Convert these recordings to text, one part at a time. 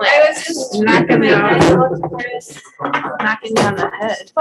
I was just knocking down the head.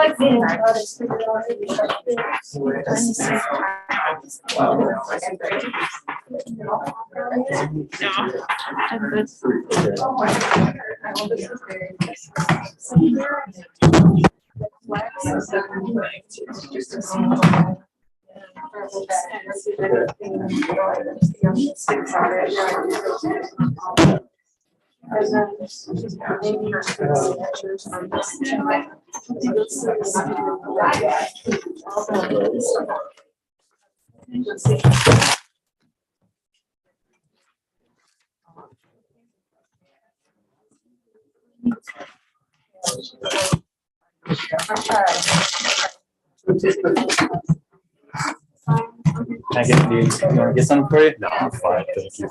Can I get you want to get some for you? No, I'm fine, thank you.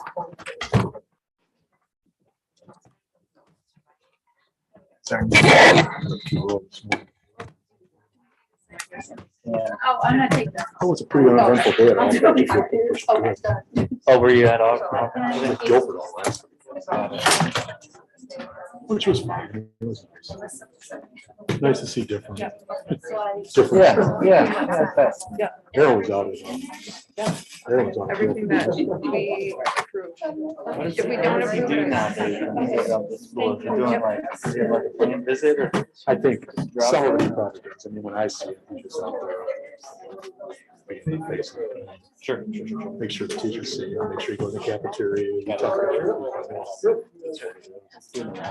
Oh, I'm not taking that. Oh, it's a pretty uneventful day. Oh, were you at all? Guilford all last week. Which was fine. It was nice to see different. Different. Yeah. Harold was out as well. Harold was out. Everything that we approve. If we don't What do you approve do it, nowadays when you get out to school? If you're doing like, is it like a plan visit or? I think some of it probably does. I mean, when I see it, I'm just out there. Sure. Make sure the teachers see you, make sure you go in the cafeteria. You talk to everyone.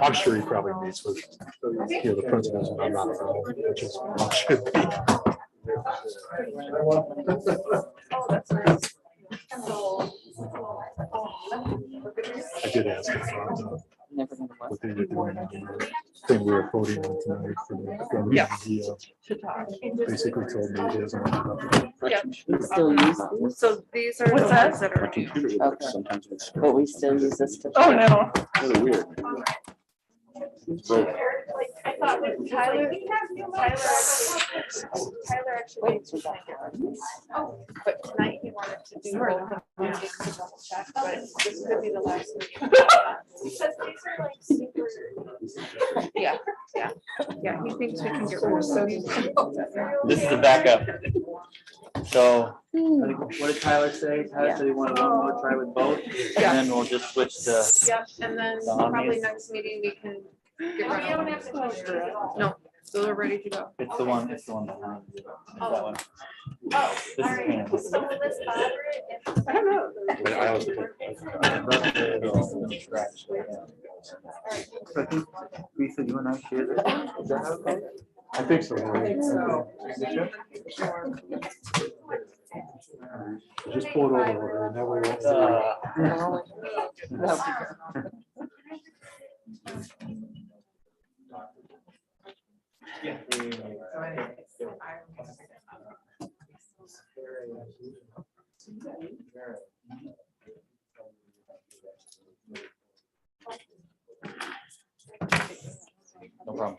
I'm sure he probably meets with, the principals when I'm not around, which is, should be. I did ask him what they were doing. Thing we were voting on tonight for the, he basically told me he doesn't want yeah. Still use these? So these are the ones that are. Okay. sometimes it's But we still use this to. Oh, no. really weird. I thought with Tyler actually. But tonight he wanted to do both of them just to double check, but this could be the last meeting. Because these are like super. Yeah. Yeah, he thinks we can get rid of those. This is the backup. So, what did Tyler say? Tyler said he wanted one more try with both, and then we'll just switch to. Yeah, and then probably next meeting we can get rid of them. No, so they're ready to go. It's the one behind you. It's that one. Oh, This is all right. Pam. So will this bother it if? I don't know. I always So I think Lisa, you and I share this. Is that okay? I think so. Just pull it over. That way we won't. No problem.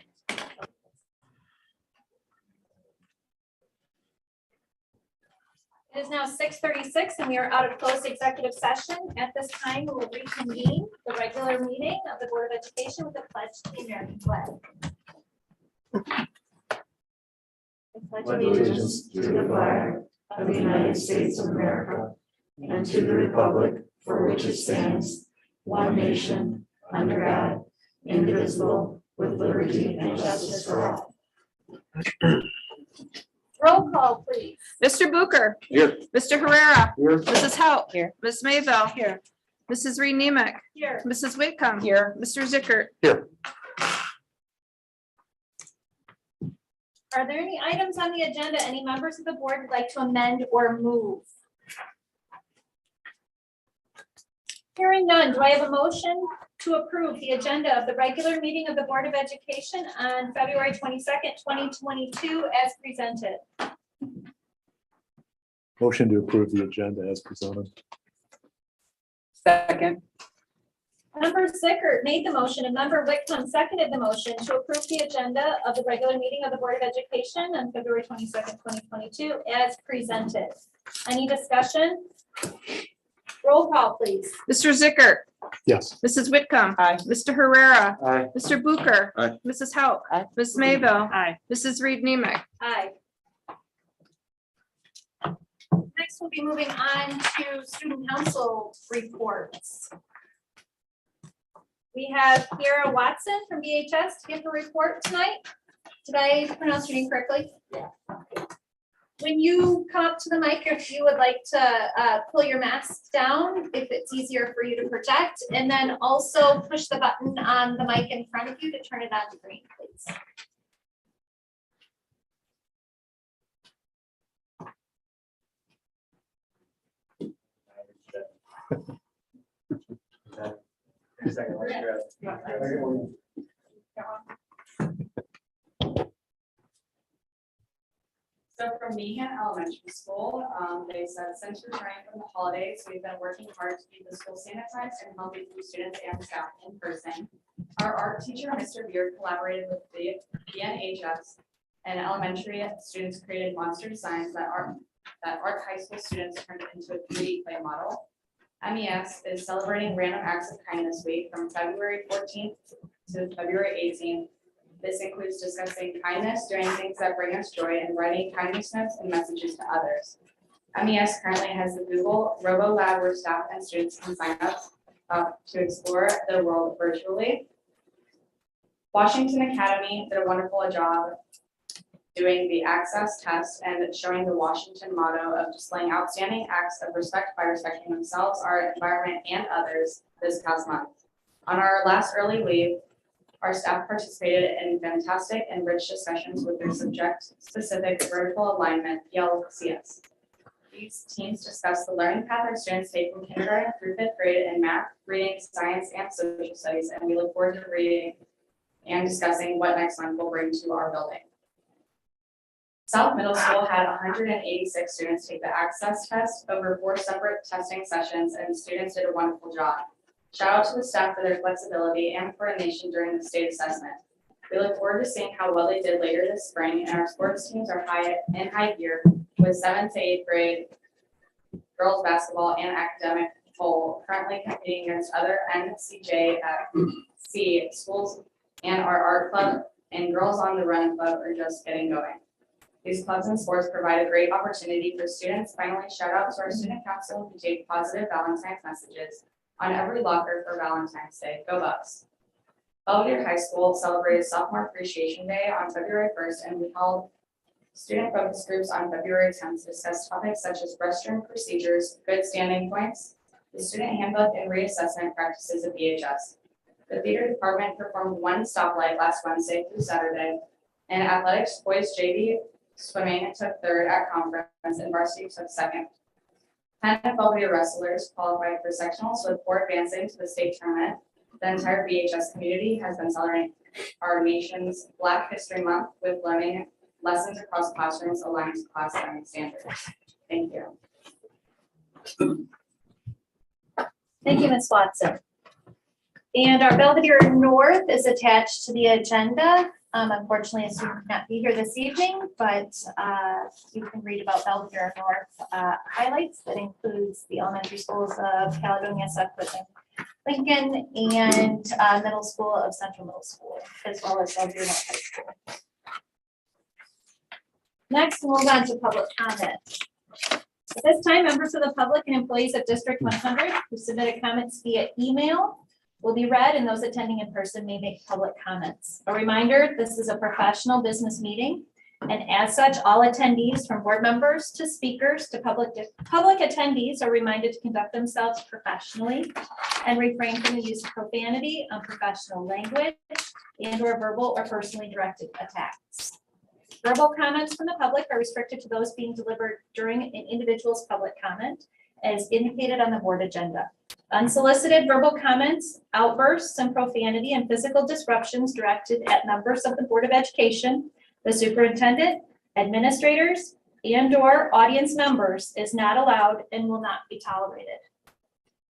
It is now 6:36 and we are out of closed executive session. At this time, we will reconvene the regular meeting of the Board of Education with a pledge to the American flag. I pledge allegiance to the flag of the United States of America and to the republic for which it stands, one nation, under God, indivisible, with liberty and justice for all. Roll call, please. Mr. Booker. Here. Mr. Herrera. Here. Mrs. Haut. Here. Ms. Mayville. Here. Mrs. Reed Nemec. Here. Mrs. Whitcomb. Here. Mr. Zickert. Here. Are there any items on the agenda any members of the board would like to amend or move? Hearing none, do I have a motion to approve the agenda of the regular meeting of the Board of Education on February 22nd, 2022 as presented. Motion to approve the agenda as presented. Second. Member Zickert made the motion and Member Whitcomb seconded the motion to approve the agenda of the regular meeting of the Board of Education on February 22nd, 2022 as presented. Any discussion? Roll call, please. Mr. Zickert, Yes. Mrs. Whitcomb. Aye. Mr. Herrera, Aye. Mr. Bucher. Aye. Mrs. Hauk. Aye. Ms. Mayville. Aye. Mrs. Reed Nemick. Aye. Next, we'll be moving on to student council reports. We have Kiara Watson from BHS to give a report tonight. Did I pronounce your name correctly? Yeah. When you come up to the mic, if you would like to pull your mask down, if it's easier for you to project, and then also push the button on the mic in front of you to turn it on to green, please. So from Meehan Elementary School, they said since returning from the holidays, we've been working hard to keep the school sanitized and healthy for students and staff in person. Our art teacher, Mr. Beard, collaborated with the BNHS, and elementary students created monster designs that Art High School students turned into a 3D play model. MES is celebrating Random Acts of Kindness Week from February 14th to February 18th. This includes discussing kindness, doing things that bring us joy, and writing kindness notes and messages to others. MES currently has the Google Robo Lab where staff and students can sign up to explore the world virtually. Washington Academy did a wonderful job doing the access test and showing the Washington motto of displaying outstanding acts of respect by respecting themselves, our environment, and others this past month. On our last early leave, our staff participated in fantastic and rich discussions with their subject-specific vertical alignment, PLCS. These teams discussed the learning path our students take from kindergarten through 5th grade in math, reading, science, and social studies, and we look forward to reading and discussing what next month will bring to our building. South Middle School had 186 students take the access test over 4 separate testing sessions, and students did a wonderful job. Shout out to the staff for their flexibility and coordination during the state assessment. We look forward to seeing how well they did later this spring, and our sports teams are in high gear with 7th to 8th grade girls basketball and academic bowl currently competing against other NCJC schools, and our art club and Girls on the Run club are just getting going. These clubs and sports provide a great opportunity for students. Finally, shout out to our student council who take positive Valentine's messages on every locker for Valentine's Day. Go Bucks. Belvedere High School celebrated Sophomore Appreciation Day on February 1st, and we held student focus groups on February 10th to discuss topics such as restroom procedures, good standing points, the student handbook, and reassessment practices of BHS. The theater department performed 1 stoplight last Wednesday through Saturday, and athletics boys JV swimming took 3rd at conference, and varsity took 2nd. 10 Belvedere wrestlers qualified for sectionals, with 4 advancing to the state tournament. The entire BHS community has been celebrating our nation's Black History Month with learning lessons across classrooms aligned to class learning standards. Thank you. Thank you, Ms. Watson. And our Belvedere North is attached to the agenda. Unfortunately, a student cannot be here this evening, but you can read about Belvedere North highlights. That includes the elementary schools of Caledonia, Sutcliffe, and Lincoln, and middle school of Central Middle School, as well as Belvedere North High School. Next, we'll move on to public comment. At this time, members of the public and employees of District 100 who submitted comments via email will be read, and those attending in person may make public comments. A reminder, this is a professional business meeting, and as such, all attendees from board members to speakers to public attendees are reminded to conduct themselves professionally and refrain from the use of profanity, unprofessional language, and/or verbal or personally directed attacks. Verbal comments from the public are restricted to those being delivered during an individual's public comment, as indicated on the board agenda. Unsolicited verbal comments, outbursts, and profanity and physical disruptions directed at members of the Board of Education, the superintendent, administrators, and/or audience members is not allowed and will not be tolerated.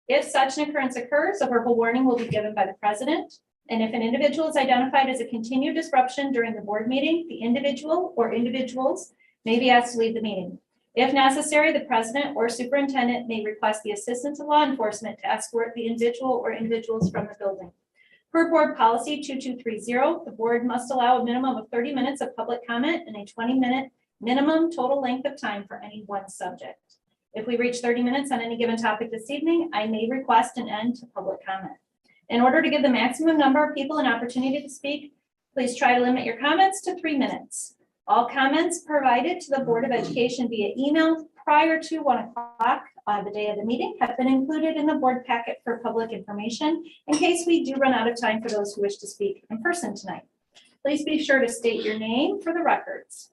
If such an occurrence occurs, a verbal warning will be given by the president. And if an individual is identified as a continued disruption during the board meeting, the individual or individuals may be asked to leave the meeting. If necessary, the president or superintendent may request the assistance of law enforcement to escort the individual or individuals from the building. Per board policy 2230, the board must allow a minimum of 30 minutes of public comment and a 20-minute minimum total length of time for any one subject. If we reach 30 minutes on any given topic this evening, I may request an end to public comment. In order to give the maximum number of people an opportunity to speak, please try to limit your comments to 3 minutes. All comments provided to the Board of Education via email prior to 1 o'clock on the day of the meeting have been included in the board packet for public information in case we do run out of time for those who wish to speak in person tonight. Please be sure to state your name for the records.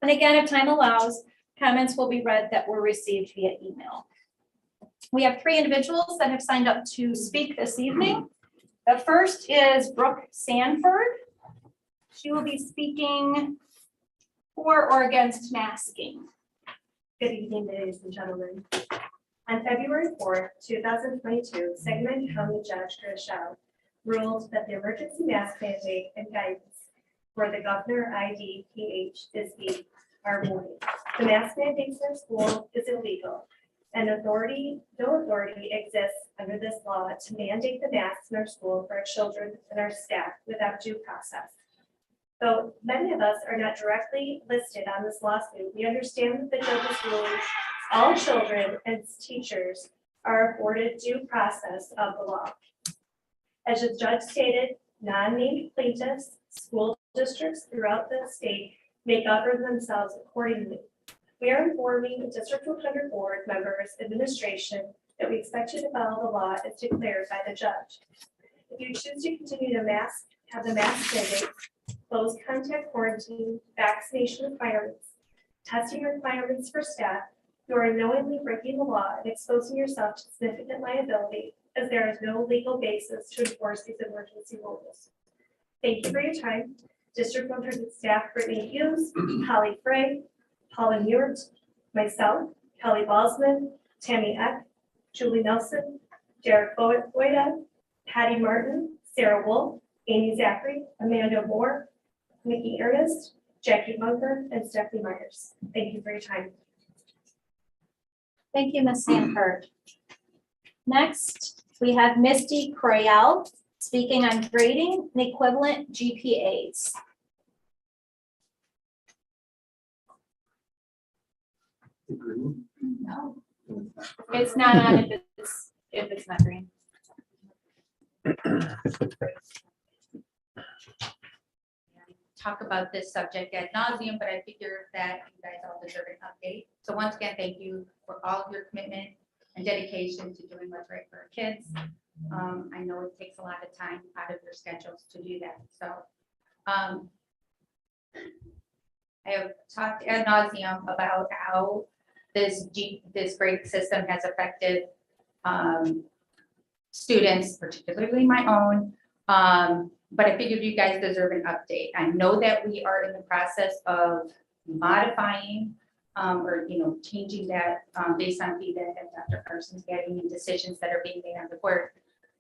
And again, if time allows, comments will be read that were received via email. We have 3 individuals that have signed up to speak this evening. The first is Brooke Sanford. She will be speaking for or against masking. Good evening, ladies and gentlemen. On February 4th, 2022, Sangamon County Judge Chris Shaw ruled that the emergency mask mandate and guidance for the Governor IDPH are void. The mask mandate for school is illegal, and no authority exists under this law to mandate the masks in our school for our children and our staff without due process. Though many of us are not directly listed on this lawsuit, we understand that the judge's ruling all children and teachers are afforded due process of the law. As the judge stated, non-named plaintiffs, school districts throughout the state may govern themselves accordingly. We are informing the District 100 board members, administration, that we expect you to follow the law as declared by the judge. If you choose to continue to have the mask mandate, close contact quarantine, vaccination requirements, testing requirements for staff, you are knowingly breaking the law and exposing yourself to significant liability, as there is no legal basis to enforce these emergency rules. Thank you for your time. District 100 staff, Brittany Hughes, Holly Frey, Paula Ewert, myself, Kelly Balsman, Tammy Eck, Julie Nelson, Derek Boyda, Patty Martin, Sarah Wolf, Amy Zachary, Amanda Moore, Nikki Ernest, Jackie Bunker, and Stephanie Myers. Thank you for your time. Thank you, Ms. Sanford. Next, we have Misty Croyel speaking on grading and equivalent GPAs. No, it's not on if it's not green. Talk about this subject ad nauseum, but I figure that you guys all deserve an update. So once again, thank you for all of your commitment and dedication to doing what's right for our kids. I know it takes a lot of time out of your schedules to do that. So I have talked ad nauseum about how this grade system has affected students, particularly my own. But I figured you guys deserve an update. I know that we are in the process of modifying or changing that based on feedback that Dr. Carson's getting and decisions that are being made on the board.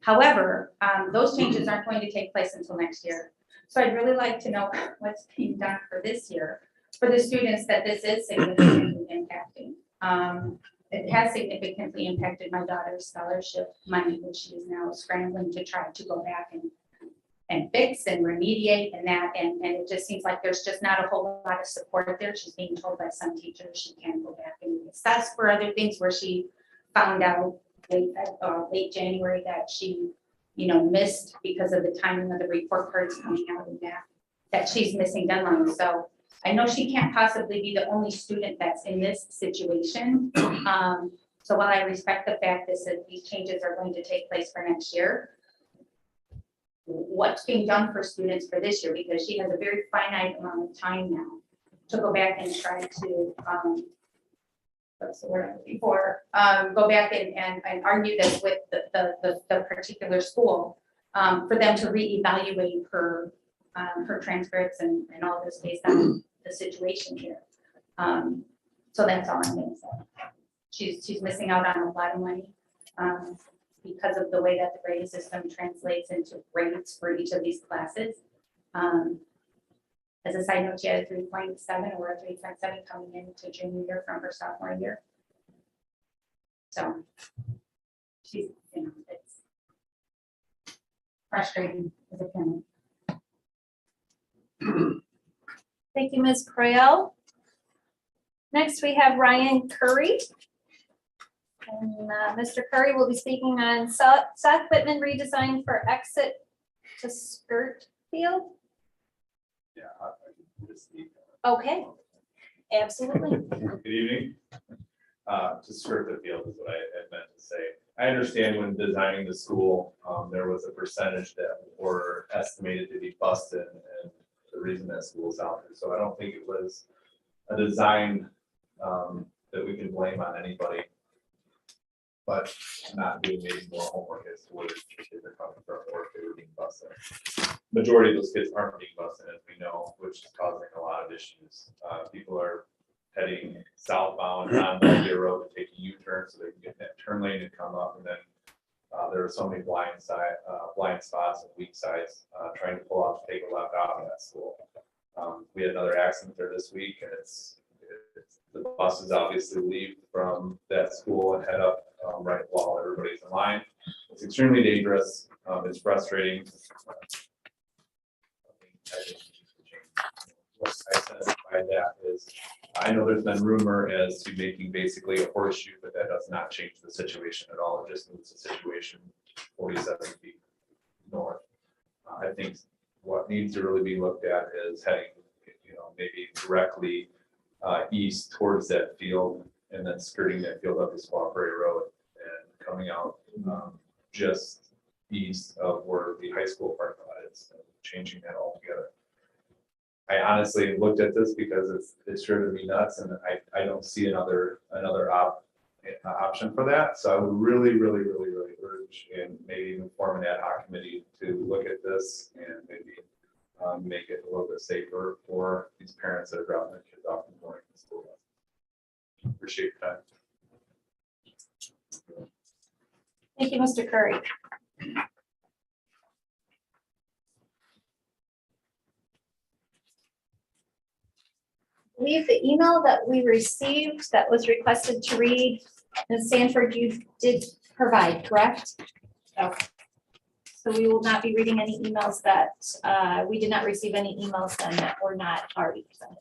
However, those changes aren't going to take place until next year. So I'd really like to know what's being done for this year for the students that this is significantly impacting. It has significantly impacted my daughter's scholarship money, which she is now scrambling to try to go back and fix and remediate and that. And it just seems like there's just not a whole lot of support there. She's being told by some teachers she can't go back and assess for other things where she found out late January that she, missed because of the timing of the report cards coming out and that she's missing deadlines. So I know she can't possibly be the only student that's in this situation. So while I respect the fact that these changes are going to take place for next year, what's being done for students for this year? Because she has a very finite amount of time now to go back and try to what's the word I'm looking for, go back and argue this with the particular school, for them to reevaluate her transcripts and all this based on the situation here. So that's all I'm gonna say. She's missing out on a lot of money, because of the way that the grading system translates into grades for each of these classes. As a side note, she had a 3.7 or a 3.7 coming into junior year from her sophomore year. So she's, it's frustrating as a parent. Thank you, Ms. Croyle. Next, we have Ryan Curry. And Mr. Curry will be speaking on South Whitman redesign for exit to skirt field. Yeah. I can just speak. Okay, absolutely. Good evening. To skirt the field is what I had meant to say. I understand when designing the school, there was a percentage that were estimated to be busted, and the reason that school's out there. So I don't think it was a design that we can blame on anybody. But not doing maybe more homework as to where the kids are coming from or if they were being busted. Majority of those kids aren't being busted, as we know, which is causing a lot of issues. People are heading southbound on Belgier Road to take a U-turn so they can get in that turn lane and come up. And then there are so many blind spots and weak sides trying to pull out to take a left out of that school. We had another accident there this week, and it's the buses obviously leave from that school and head up right while everybody's in line. It's extremely dangerous. It's frustrating. What I said by that is, I know there's been rumor as to making basically a horseshoe, but that does not change the situation at all. It just moves the situation 47 feet north. I think what needs to really be looked at is heading, maybe directly east towards that field and then skirting that field up the Swamp Prairie Road and coming out just east of where the high school parking lot is, and changing that altogether. I honestly looked at this because it's driven me nuts, and I don't see another option for that. So I would really urge, and maybe even form an ad hoc committee to look at this and maybe make it a little bit safer for these parents that are dropping their kids off and going to school. Appreciate your time. Thank you, Mr. Curry. I believe the email that we received that was requested to read, Ms. Sanford, you did provide, correct? Okay. So we will not be reading any emails that we did not receive any emails then that were not already presented.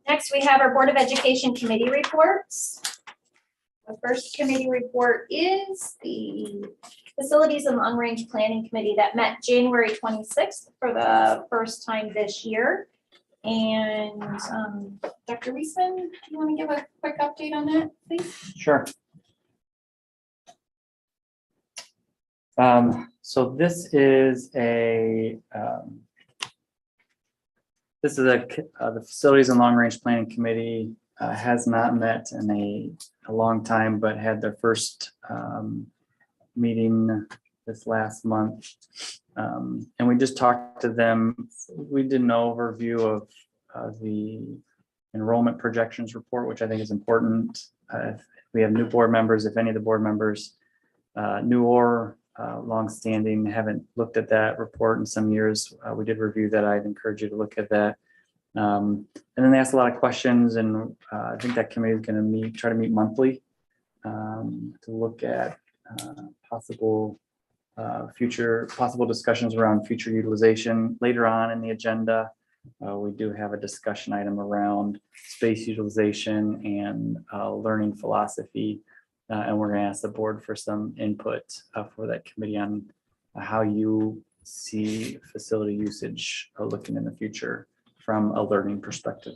Next, we have our Board of Education committee reports. The first committee report is the Facilities and Long Range Planning Committee that met January 26th for the first time this year. And Dr. Weisman, do you want to give a quick update on that, please? Sure. So this is the Facilities and Long Range Planning Committee has not met in a long time, but had their first meeting this last month. And we just talked to them. We did an overview of the enrollment projections report, which I think is important. We have new board members. If any of the board members, new or longstanding, haven't looked at that report in some years, we did review that. I'd encourage you to look at that. And then they asked a lot of questions, and I think that committee is going to try to meet monthly to look at possible discussions around future utilization. Later on in the agenda, we do have a discussion item around space utilization and learning philosophy. And we're going to ask the board for some input for that committee on how you see facility usage looking in the future from a learning perspective.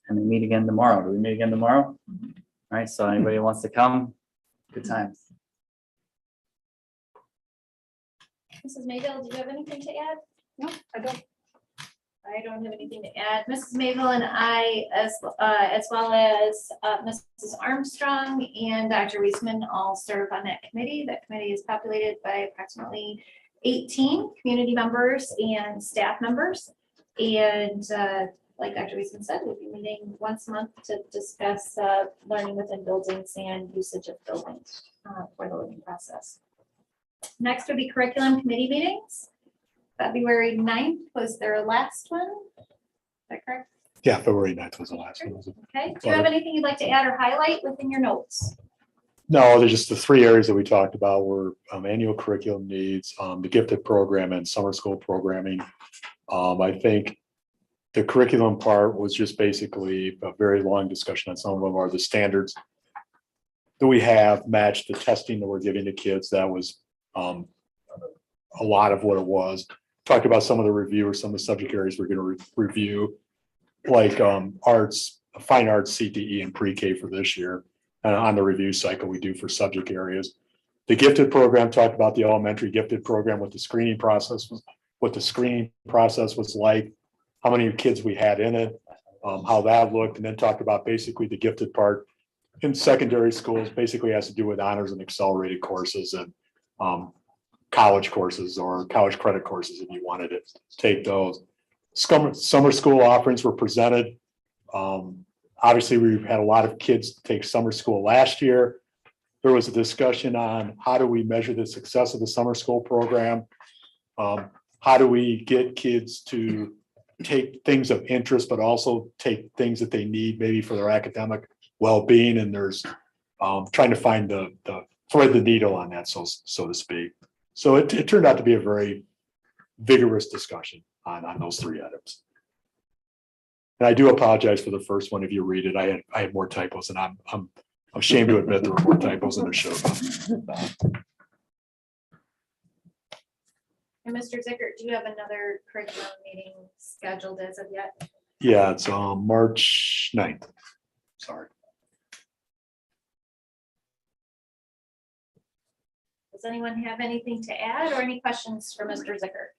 And we meet again tomorrow. Do we meet again tomorrow? All right, so anybody who wants to come, good times. Mrs. Mayville, do you have anything to add? No, I don't. I don't have anything to add. Mrs. Mayville and I, as well as Mrs. Armstrong and Dr. Weisman all serve on that committee. That committee is populated by approximately 18 community members and staff members. And like Dr. Weisman said, we'll be meeting once a month to discuss learning within buildings and usage of buildings for the learning process. Next would be curriculum committee meetings. February 9th was their last one. Is that correct? Yeah, February 9th was the last one. Okay. Do you have anything you'd like to add or highlight within your notes? No, there's just the three areas that we talked about were annual curriculum needs, the gifted program and summer school programming. I think the curriculum part was just basically a very long discussion on some of them are the standards that we have matched the testing that we're giving to kids. That was a lot of what it was. Talked about some of the review or some of the subject areas we're going to review, like arts, fine arts, CTE and pre-K for this year. On the review cycle we do for subject areas. The gifted program talked about the elementary gifted program, what the screening process was like, how many kids we had in it, how that looked, and then talked about basically the gifted part in secondary schools basically has to do with honors and accelerated courses and college courses or college credit courses if you wanted to take those. Summer school offerings were presented. Obviously, we've had a lot of kids take summer school last year. There was a discussion on how do we measure the success of the summer school program? How do we get kids to take things of interest, but also take things that they need maybe for their academic well-being? And there's trying to find the thread the needle on that, so to speak. So it turned out to be a very vigorous discussion on those three items. And I do apologize for the first one. If you read it, I had more typos, and I'm ashamed to admit there were more typos than there should have. And Mr. Zickert, do you have another curriculum meeting scheduled as of yet? Yeah, it's March 9th. Sorry. Does anyone have anything to add or any questions for Mr. Zickert?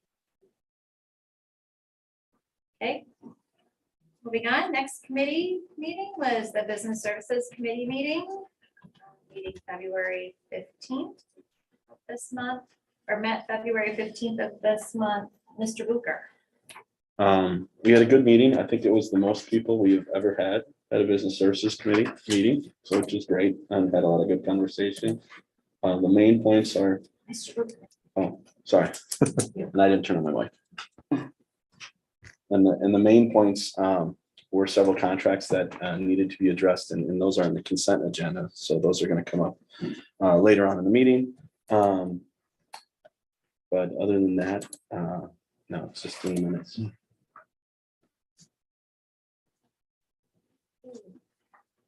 Okay. Moving on, next committee meeting was the Business Services Committee meeting February 15th of this month, or met February 15th of this month. Mr. Booker. We had a good meeting. I think it was the most people we've ever had at a Business Services Committee meeting, so which is great, and had a lot of good conversation. The main points are, Mr. Booker. oh, sorry, and I didn't turn on my mic. And the main points were several contracts that needed to be addressed, and those are in the consent agenda. So those are going to come up later on in the meeting. But other than that, no, it's just 3 minutes.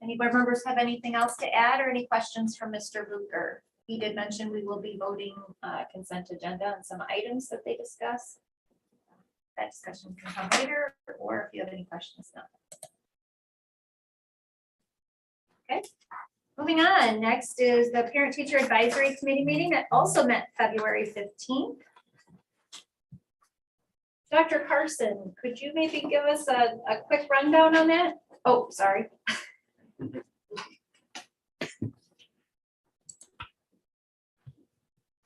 Any board members have anything else to add or any questions from Mr. Booker? He did mention we will be voting consent agenda on some items that they discuss. That discussion can come later, or if you have any questions now. Okay, moving on. Next is the Parent Teacher Advisory Committee meeting that also met February 15th. Dr. Carson, could you maybe give us a quick rundown on that? Oh, sorry.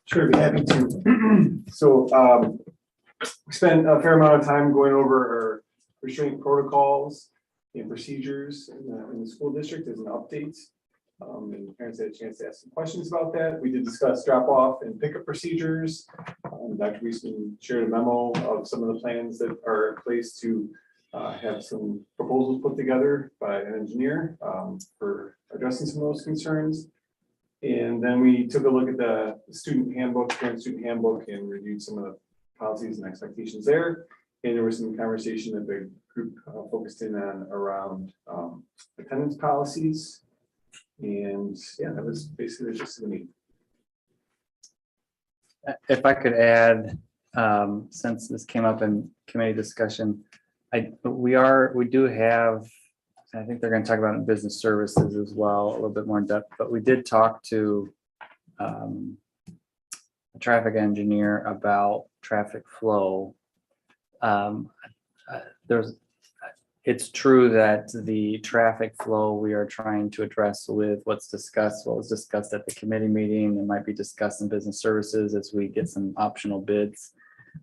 Sure, be happy to. So we spent a fair amount of time going over our restraint protocols and procedures in the school district as an update. And parents had a chance to ask some questions about that. We did discuss drop off and pickup procedures. Dr. Weisman shared a memo of some of the plans that are in place to have some proposals put together by an engineer for addressing some of those concerns. And then we took a look at the student handbook, parent student handbook, and reviewed some of the policies and expectations there. And there was some conversation that the group focused in on around attendance policies. And yeah, that was basically the gist of the meeting. If I could add, since this came up in committee discussion, we do have, I think they're going to talk about it in business services as well, a little bit more in depth, but we did talk to traffic engineer about traffic flow. It's true that the traffic flow we are trying to address with what was discussed at the committee meeting, and might be discussed in business services as we get some optional bids,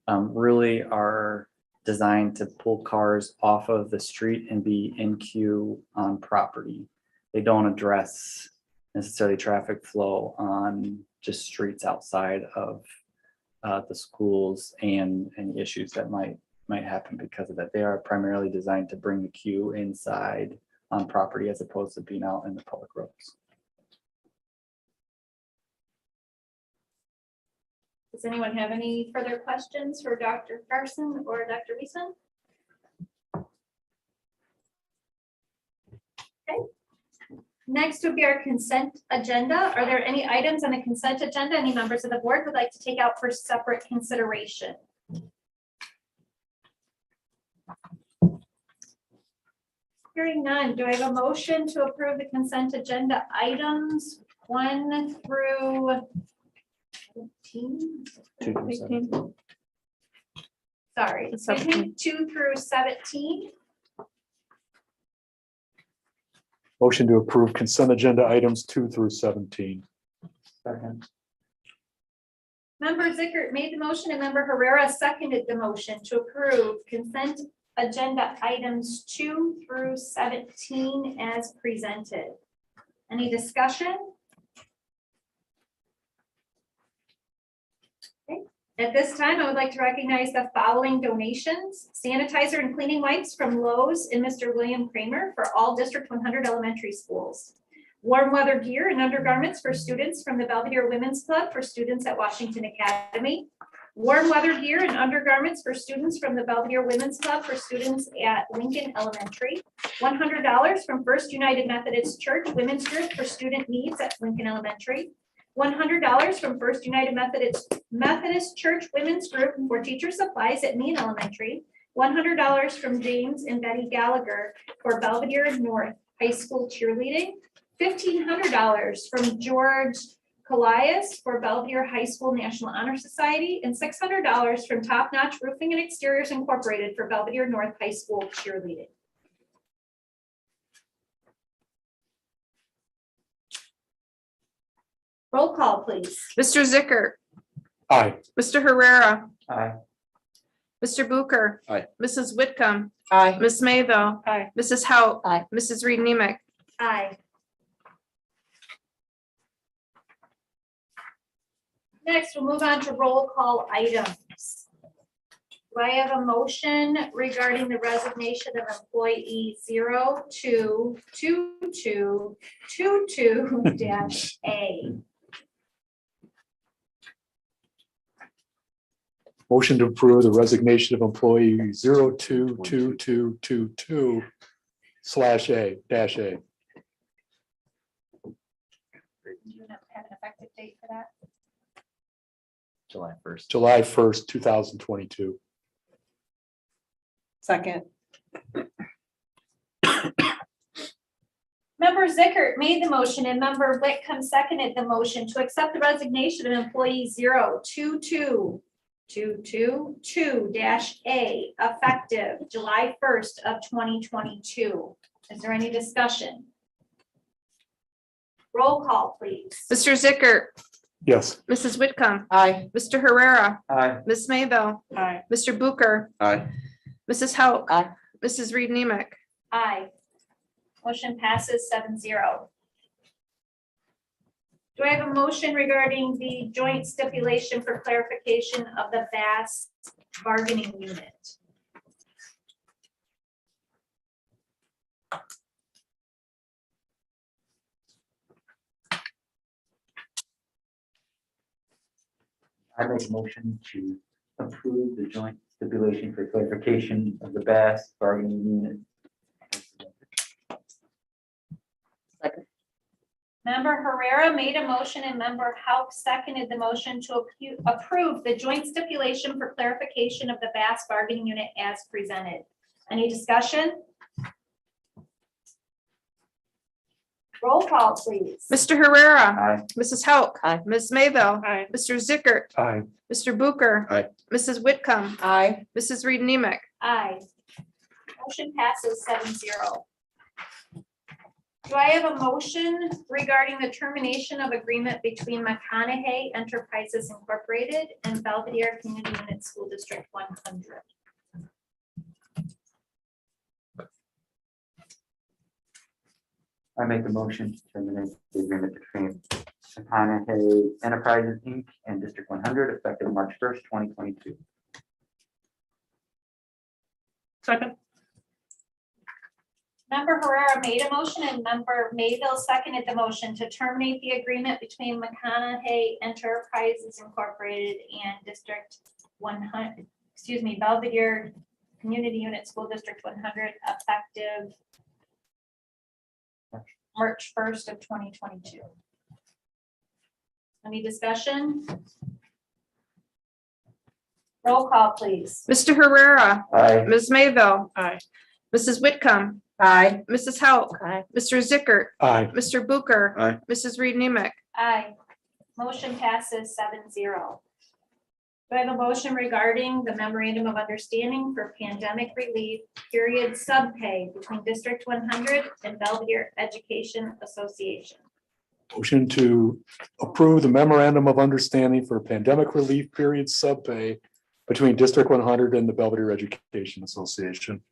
really are designed to pull cars off of the street and be in queue on property. They don't address necessarily traffic flow on just streets outside of the schools and any issues that might happen because of that. They are primarily designed to bring the queue inside on property as opposed to being out in the public roads. Does anyone have any further questions for Dr. Carson or Dr. Weisman? Okay. Next would be our consent agenda. Are there any items on the consent agenda any members of the board would like to take out for separate consideration? Hearing none, do I have a motion to approve the consent agenda items 1 through 17? Sorry, excuse me, 2 through 17. Motion to approve consent agenda items 2 through 17. Second. Member Zickert made the motion and Member Herrera seconded the motion to approve consent agenda items 2 through 17 as presented. Any discussion? Okay. At this time, I would like to recognize the following donations: sanitizer and cleaning wipes from Lowe's and Mr. William Kramer for all District 100 elementary schools. Warm weather gear and undergarments for students from the Belvedere Women's Club for students at Washington Academy. Warm weather gear and undergarments for students from the Belvedere Women's Club for students at Lincoln Elementary. $100 from First United Methodist Church Women's Group for student needs at Lincoln Elementary. $100 from First United Methodist Church Women's Group for teacher supplies at Mean Elementary. $100 from James and Betty Gallagher for Belvedere North High School cheerleading. $1,500 from George Colias for Belvedere High School National Honor Society, and $600 from Top Notch Roofing and Exteriors Incorporated for Belvedere North High School cheerleading. Roll call, please. Mr. Zickert, Aye. Mr. Herrera, Aye. Mr. Bucher. Aye. Mrs. Whitcomb, Aye. Ms. Mayville. Aye. Mrs. Hauk. Aye. Mrs. Reed Nemick. Aye. Next, we'll move on to roll call items. Do I have a motion regarding the resignation of employee 022222-A? Motion to approve the resignation of employee 022222/A dash A. Do you have an effective date for that? July 1st. July 1st, 2022. Second. Member Zickert made the motion and Member Whitcomb seconded the motion to accept the resignation of employee 022222-A effective July 1st of 2022. Is there any discussion? Roll call, please. Mr. Zickert, Yes. Mrs. Whitcomb, Aye. Mr. Herrera, Aye. Ms. Mayville, Aye. Mr. Bucher, Aye. Mrs. Hauk. Aye. Mrs. Reed Nemick. Aye. Motion passes 7-0. Do I have a motion regarding the joint stipulation for clarification of the VAS bargaining unit? I make a motion to approve the joint stipulation for clarification of the BAS bargaining unit. Member Herrera made a motion and Member Hauk seconded the motion to approve the joint stipulation for clarification of the VAS bargaining unit as presented. Any discussion? Roll call, please. Mr. Herrera. Aye. Mrs. Hauk. Aye. Ms. Mayville. Aye. Mr. Zickert. Aye. Mr. Booker. Aye. Mrs. Whitcomb. Aye. Mrs. Reed Nemick. Aye. Motion passes 7-0. Do I have a motion regarding the termination of agreement between McConaughey Enterprises Incorporated and Belvedere Community Unit School District 100? I make a motion to terminate the agreement between McConaughey Enterprises, Inc. and District 100 effective March 1st, 2022. Second. Member Herrera made a motion and member Mayville seconded the motion to terminate the agreement between McConaughey Enterprises Incorporated and District 100, Belvedere Community Unit School District 100 effective March 1st of 2022. Any discussion? Roll call, please. Mr. Herrera. Aye. Ms. Mayville. Aye. Mrs. Whitcomb. Aye. Mrs. Hauk. Aye. Mr. Zickert. Aye. Mr. Booker. Aye. Mrs. Reed Nemick. Aye. Motion passes 7-0. Do I have a motion regarding the memorandum of understanding for pandemic relief period subpay between District 100 and Belvedere Education Association? Motion to approve the memorandum of understanding for pandemic relief period subpay between District 100 and the Belvedere Education Association.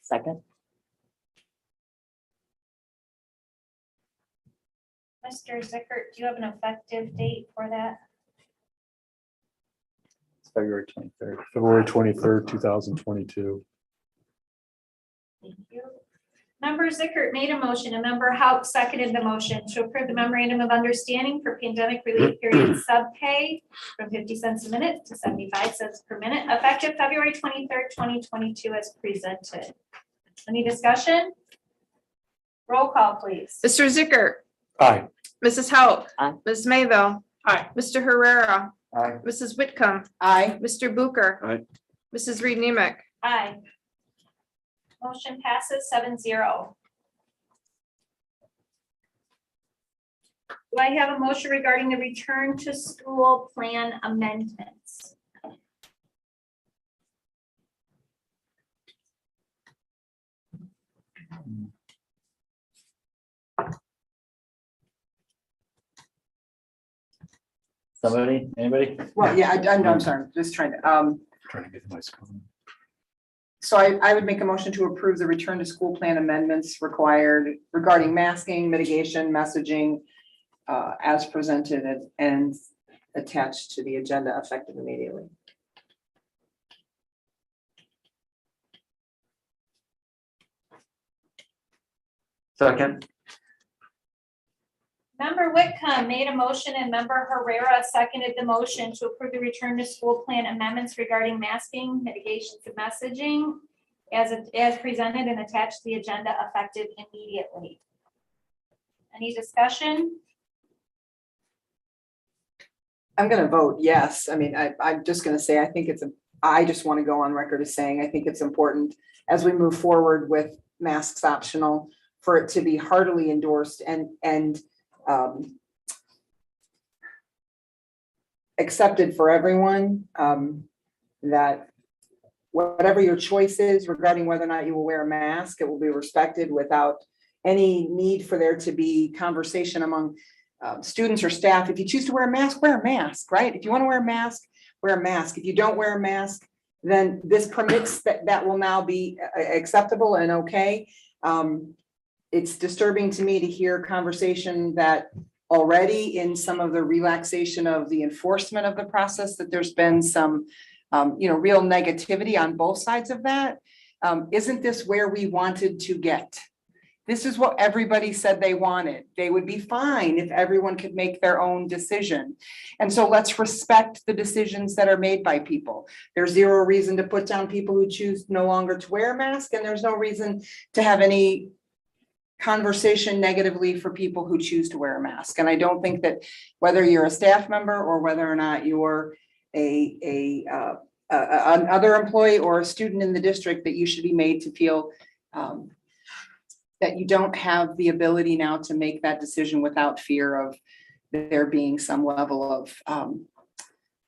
Second. Mr. Zickert, do you have an effective date for that? It's February 23rd. February 23rd, 2022. Thank you. Member Zickert made a motion and member Hauk seconded the motion to approve the memorandum of understanding for pandemic relief period subpay from 50 cents a minute to 75 cents per minute effective February 23rd, 2022 as presented. Any discussion? Roll call, please. Mr. Zickert. Aye. Mrs. Hauk. Aye. Ms. Mayville. Aye. Mr. Herrera. Aye. Mrs. Whitcomb. Aye. Mr. Booker. Aye. Mrs. Reed Nemick. Aye. Motion passes 7-0. Do I have a motion regarding the return to school plan amendments? Somebody, anybody? Well, yeah, I know, I'm sorry, just trying to, Trying to get the nice comment. so I would make a motion to approve the return to school plan amendments required regarding masking, mitigation, messaging, as presented and attached to the agenda effective immediately. Second. Member Whitcomb made a motion and member Herrera seconded the motion to approve the return to school plan amendments regarding masking, mitigations and messaging as presented and attached to the agenda effective immediately. Any discussion? I'm gonna vote yes. I mean, I'm just gonna say, I just want to go on record as saying, I think it's important as we move forward with masks optional for it to be heartily endorsed and accepted for everyone, that whatever your choice is regarding whether or not you will wear a mask, it will be respected without any need for there to be conversation among students or staff. If you choose to wear a mask, right? If you want to wear a mask, wear a mask. If you don't wear a mask, then this permits that will now be acceptable and okay. It's disturbing to me to hear conversation that already in some of the relaxation of the enforcement of the process, that there's been some, real negativity on both sides of that. Isn't this where we wanted to get? This is what everybody said they wanted. They would be fine if everyone could make their own decision. And so let's respect the decisions that are made by people. There's zero reason to put down people who choose no longer to wear a mask, and there's no reason to have any conversation negatively for people who choose to wear a mask. And I don't think that whether you're a staff member or whether or not you're another employee or a student in the district, that you should be made to feel that you don't have the ability now to make that decision without fear of there being some level of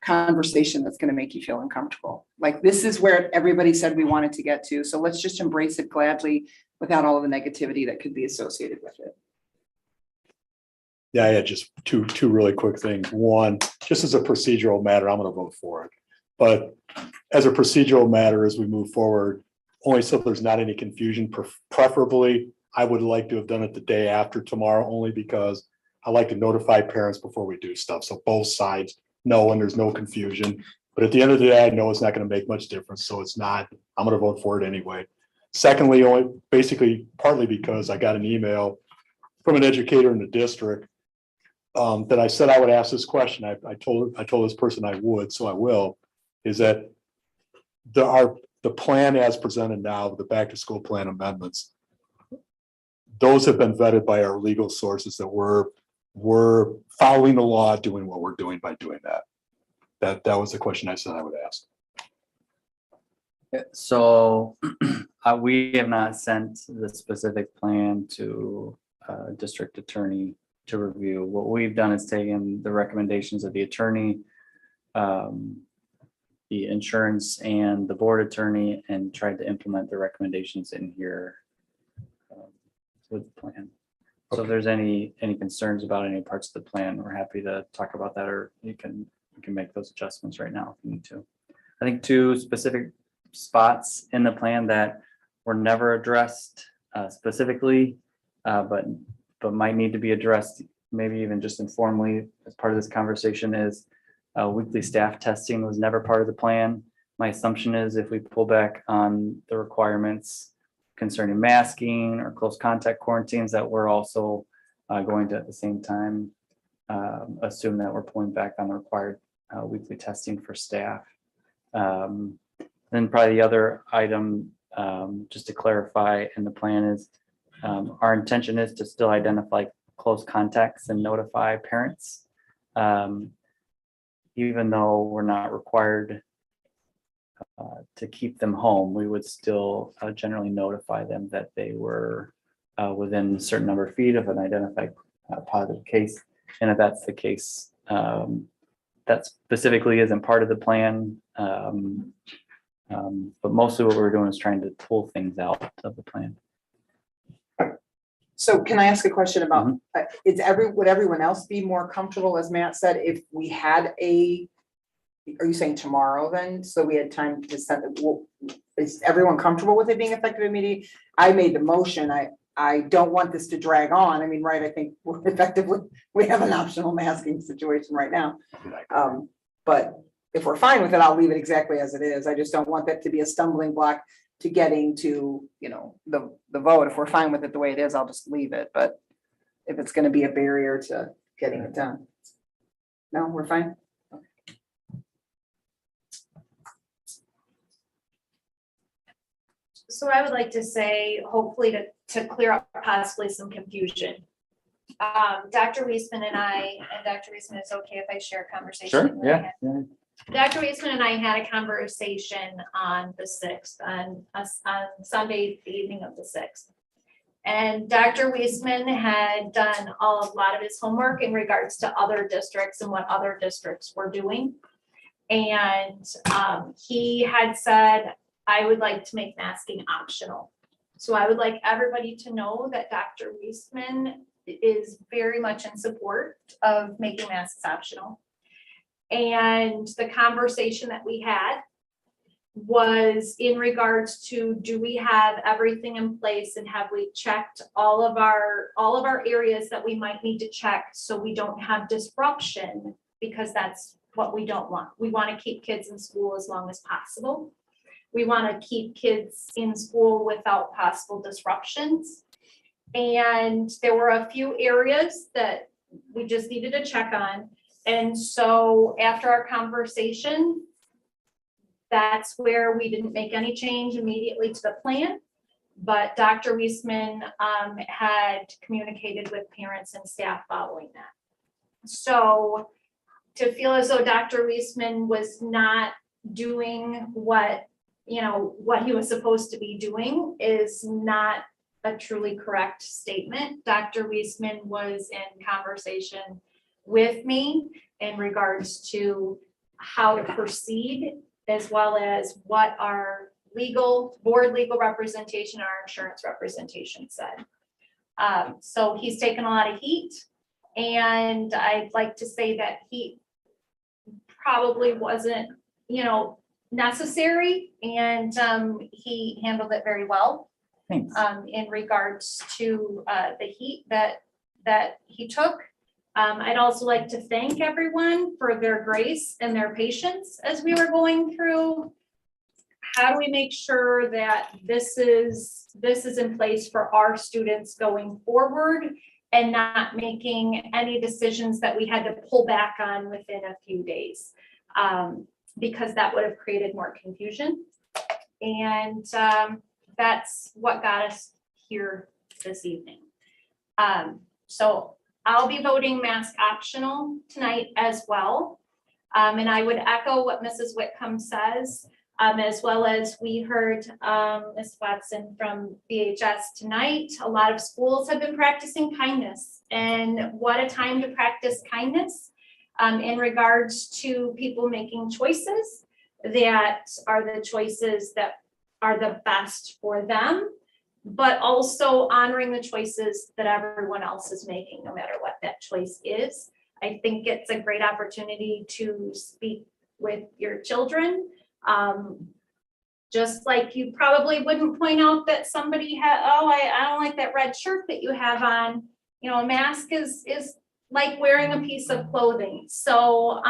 conversation that's gonna make you feel uncomfortable. Like, this is where everybody said we wanted to get to, so let's just embrace it gladly without all of the negativity that could be associated with it. Yeah, I had just two really quick things. One, just as a procedural matter, I'm gonna vote for it. But as a procedural matter, as we move forward, only so there's not any confusion, preferably, I would like to have done it the day after tomorrow, only because I like to notify parents before we do stuff. So both sides know and there's no confusion. But at the end of the day, I know it's not gonna make much difference, so it's not, I'm gonna vote for it anyway. Secondly, only basically partly because I got an email from an educator in the district that I said I would ask this question. I told this person I would, so I will, is that the plan as presented now, the back to school plan amendments, those have been vetted by our legal sources that we're following the law, doing what we're doing by doing that. That was the question I said I would ask. So we have not sent the specific plan to district attorney to review. What we've done is taken the recommendations of the attorney, the insurance and the board attorney, and tried to implement the recommendations in here with the plan. So if there's any concerns about any parts of the plan, we're happy to talk about that, or you can make those adjustments right now if you need to. I think two specific spots in the plan that were never addressed specifically, but might need to be addressed, maybe even just informally as part of this conversation, is weekly staff testing was never part of the plan. My assumption is if we pull back on the requirements concerning masking or close contact quarantines, that we're also going to at the same time assume that we're pulling back on the required weekly testing for staff. Then probably the other item, just to clarify in the plan, is our intention is to still identify close contacts and notify parents. Even though we're not required to keep them home, we would still generally notify them that they were within a certain number of feet of an identified positive case. And if that's the case, that specifically isn't part of the plan. But mostly what we're doing is trying to pull things out of the plan. So can I ask a question about, would everyone else be more comfortable, as Matt said, if we had are you saying tomorrow then? So we had time to send it, is everyone comfortable with it being effective immediately? I made the motion. I don't want this to drag on. I mean, right, I think we're effectively, we have an optional masking situation right now. But if we're fine with it, I'll leave it exactly as it is. I just don't want that to be a stumbling block to getting to, the vote. If we're fine with it the way it is, I'll just leave it. But if it's going to be a barrier to getting it done. No, we're fine. So I would like to say, hopefully to clear up possibly some confusion. Dr. Weisman and Dr. Weisman, it's okay if I share a conversation? Sure, yeah. Dr. Weisman and I had a conversation on the 6th, on Sunday, the evening of the 6th. And Dr. Weisman had done a lot of his homework in regards to other districts and what other districts were doing. And he had said, I would like to make masking optional. So I would like everybody to know that Dr. Weisman is very much in support of making masks optional. And the conversation that we had was in regards to, do we have everything in place and have we checked all of our areas that we might need to check so we don't have disruption, because that's what we don't want. We want to keep kids in school as long as possible. We want to keep kids in school without possible disruptions. And there were a few areas that we just needed to check on. And so after our conversation, that's where we didn't make any change immediately to the plan. But Dr. Weisman had communicated with parents and staff following that. So to feel as though Dr. Weisman was not doing what he was supposed to be doing is not a truly correct statement. Dr. Weisman was in conversation with me in regards to how to proceed, as well as what our board legal representation, our insurance representation said. So he's taken a lot of heat, and I'd like to say that he probably wasn't, necessary, and he handled it very well. Thanks. In regards to the heat that he took. I'd also like to thank everyone for their grace and their patience as we were going through. How do we make sure that this is in place for our students going forward, and not making any decisions that we had to pull back on within a few days? Because that would have created more confusion. And that's what got us here this evening. So I'll be voting mask optional tonight as well. And I would echo what Mrs. Whitcomb says, as well as we heard Ms. Watson from BHS tonight. A lot of schools have been practicing kindness, and what a time to practice kindness in regards to people making choices that are the choices that are the best for them, but also honoring the choices that everyone else is making, no matter what that choice is. I think it's a great opportunity to speak with your children. Just like you probably wouldn't point out that somebody had, I don't like that red shirt that you have on. A mask is like wearing a piece of clothing. So,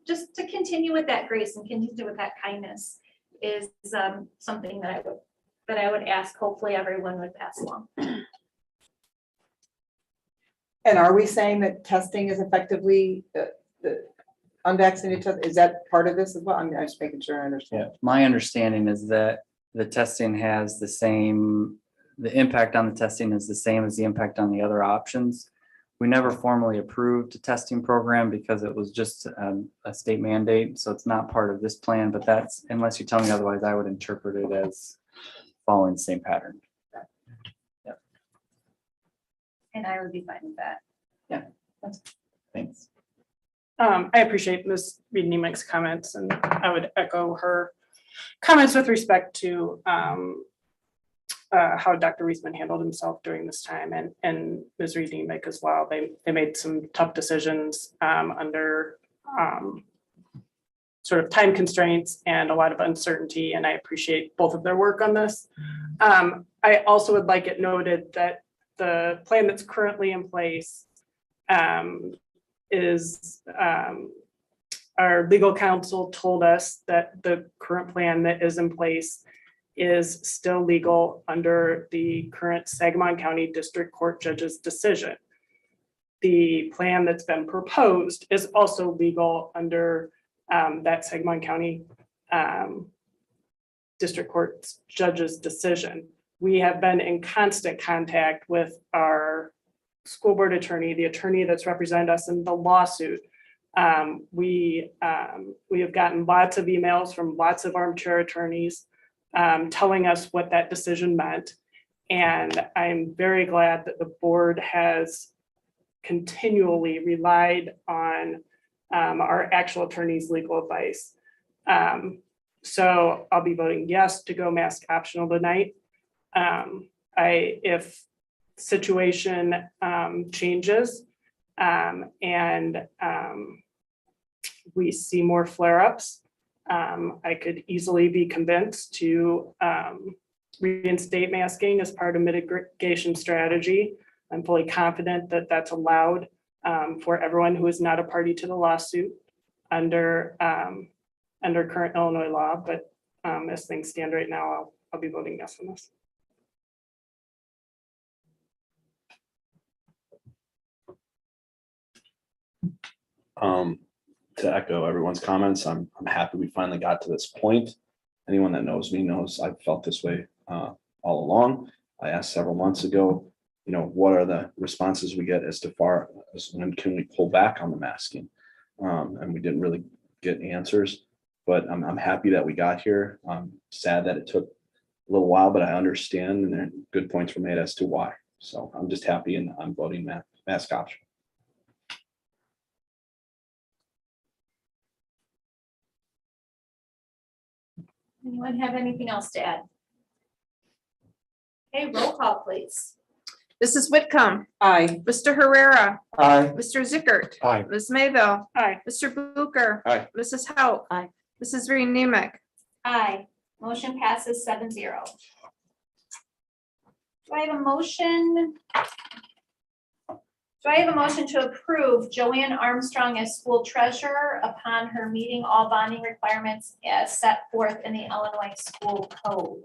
just to continue with that grace and continue with that kindness is something that I would ask, hopefully everyone would pass along. And are we saying that testing is effectively the unvaccinated test? Is that part of this as well? I'm just making sure I understand. Yeah, my understanding is that the testing has the impact on the testing is the same as the impact on the other options. We never formally approved a testing program because it was just a state mandate. So it's not part of this plan, but that's, unless you tell me otherwise, I would interpret it as following the same pattern. Yeah. And I would be fine with that. Yeah. Thanks. I appreciate Ms. Reed-Nemick's comments, and I would echo her comments with respect to how Dr. Reisman handled himself during this time, and Ms. Reed-Nemick as well. They made some tough decisions under sort of time constraints and a lot of uncertainty, and I appreciate both of their work on this. I also would like it noted that the plan that's currently in place is our legal counsel told us that the current plan that is in place is still legal under the current Sangamon County District Court judge's decision. The plan that's been proposed is also legal under that Sangamon County District Court judge's decision. We have been in constant contact with our school board attorney, the attorney that's represented us in the lawsuit. We have gotten lots of emails from lots of armchair attorneys telling us what that decision meant. And I'm very glad that the board has continually relied on our actual attorney's legal advice. So I'll be voting yes to go mask optional tonight. If situation changes and we see more flare-ups, I could easily be convinced to reinstate masking as part of mitigation strategy. I'm fully confident that that's allowed for everyone who is not a party to the lawsuit under current Illinois law. But as things stand right now, I'll be voting yes on this. To echo everyone's comments, I'm happy we finally got to this point. Anyone that knows me knows I've felt this way all along. I asked several months ago, what are the responses we get as far as when can we pull back on the masking? And we didn't really get answers, but I'm happy that we got here. I'm sad that it took little while, but I understand, and then good points were made as to why. So I'm just happy and I'm voting mask option. Anyone have anything else to add? Okay, roll call, please. Mrs. Whitcomb, Aye. Mr. Herrera, Aye. Mr. Zickert, Aye. Ms. Mayville, Aye. Mr. Booker. Aye. Mrs. Hauk. Aye. Mrs. Reed Nemick. Aye. Motion passes 7-0. Do I have a motion? Do I have a motion to approve Joanne Armstrong as school treasurer upon her meeting all bonding requirements as set forth in the Illinois School Code?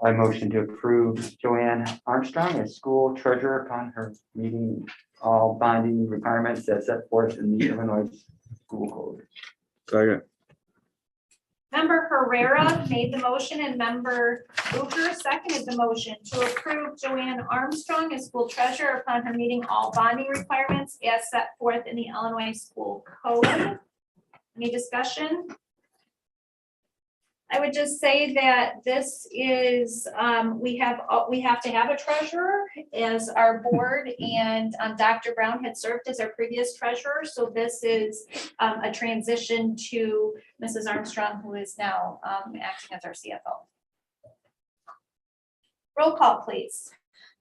I motion to approve Joanne Armstrong as school treasurer upon her meeting all binding requirements as set forth in the Illinois School Code. Second. Member Herrera made the motion and member Booker seconded the motion to approve Joanne Armstrong as school treasurer upon her meeting all bonding requirements as set forth in the Illinois School Code. Any discussion? I would just say that this is, we have to have a treasurer as our board, and Dr. Brown had served as our previous treasurer, so this is a transition to Mrs. Armstrong, who is now acting as our CFO. Roll call, please.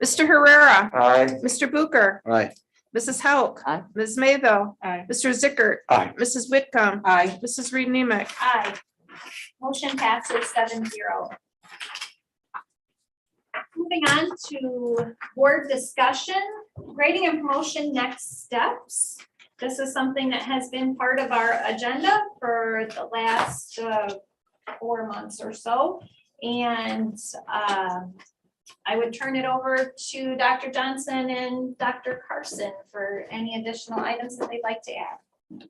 Mr. Herrera, Aye. Mr. Booker, Aye. Mrs. Hauk. Aye. Ms. Mayville, Aye. Mr. Zickert, Aye. Mrs. Whitcomb, Aye. Mrs. Reed Nemick. Aye. Motion passes 7-0. Moving on to board discussion, grading and promotion next steps. This is something that has been part of our agenda for the last 4 months or so. And I would turn it over to Dr. Johnson and Dr. Carson for any additional items that they'd like to add.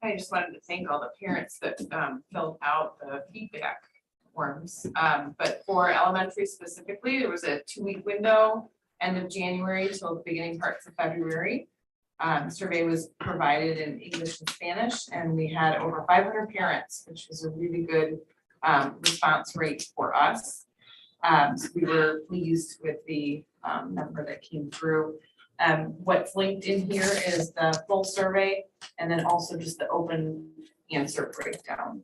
I just wanted to thank all the parents that filled out the feedback forms. But for elementary specifically, there was a 2-week window, end of January till the beginning parts of February. Survey was provided in English and Spanish, and we had over 500 parents, which was a really good response rate for us. So we were pleased with the number that came through. What's linked in here is the full survey, and then also just the open answer breakdown.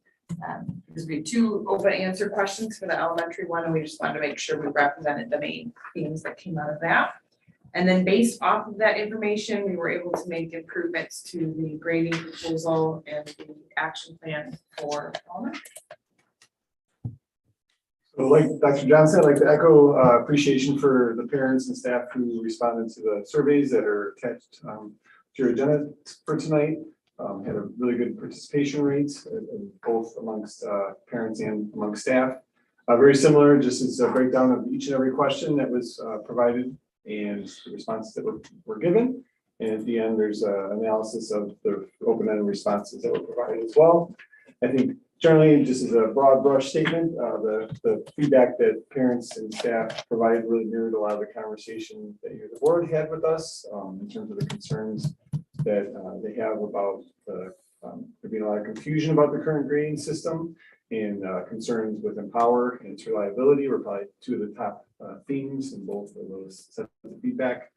Because we had 2 open answer questions for the elementary one, and we just wanted to make sure we represented the main themes that came out of that. And then based off of that information, we were able to make improvements to the grading proposal and the action plan for elementary. So like Dr. Johnson, I'd like to echo appreciation for the parents and staff who responded to the surveys that are attached to your agenda for tonight. Had a really good participation rates, both amongst parents and amongst staff. Very similar, just as a breakdown of each and every question that was provided and the responses that were given. And at the end, there's an analysis of the open-ended responses that were provided as well. I think generally, just as a broad brush statement, the feedback that parents and staff provided really mirrored a lot of the conversation that you, the board, had with us in terms of the concerns that they have about there being a lot of confusion about the current grading system, and concerns with Empower and its reliability were probably 2 of the top themes in both of those sets of feedback.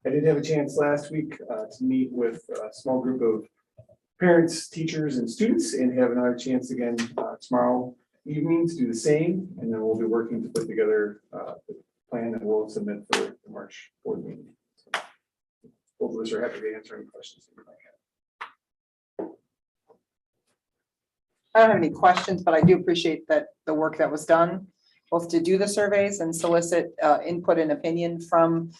I did have a chance last week to meet with a small group of parents, teachers, and students, and have another chance again tomorrow evening to do the same. And then we'll be working to put together the plan that we'll submit for the March board meeting. So both of us are happy to answer any questions that you might have. I don't have any questions, but I do appreciate that the work that was done, both to do the surveys and solicit input and opinion from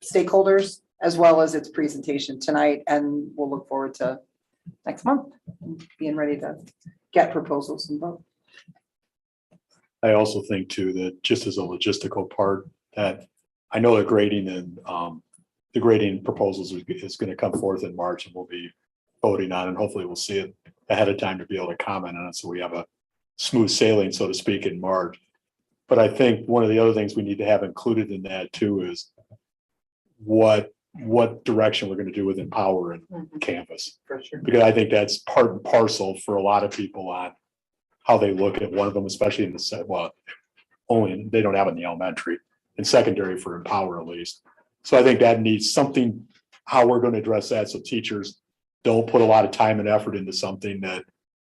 stakeholders, as well as its presentation tonight. And we'll look forward to next month, being ready to get proposals and vote. I also think too, that just as a logistical part, that I know the grading and the grading proposals is going to come forth in March, and we'll be voting on, and hopefully we'll see it ahead of time to be able to comment on it. So we have a smooth sailing, so to speak, in March. But I think one of the other things we need to have included in that too is what direction we're going to do with Empower and campus. For sure. Because I think that's part and parcel for a lot of people on how they look at one of them, especially in the set, well, only, they don't have it in the elementary, in secondary for Empower at least. So I think that needs something, how we're going to address that, so teachers don't put a lot of time and effort into something that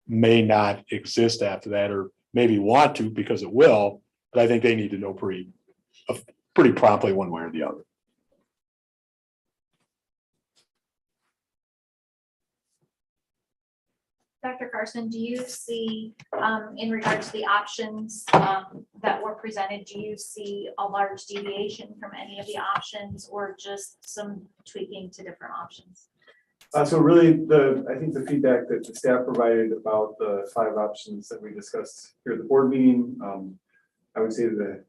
may not exist after that, or maybe want to because it will, but I think they need to know pretty promptly one way or the other. Dr. Carson, do you see, in regards to the options that were presented, do you see a large deviation from any of the options or just some tweaking to different options? So really, I think the feedback that the staff provided about the 5 options that we discussed here at the board meeting, I would say the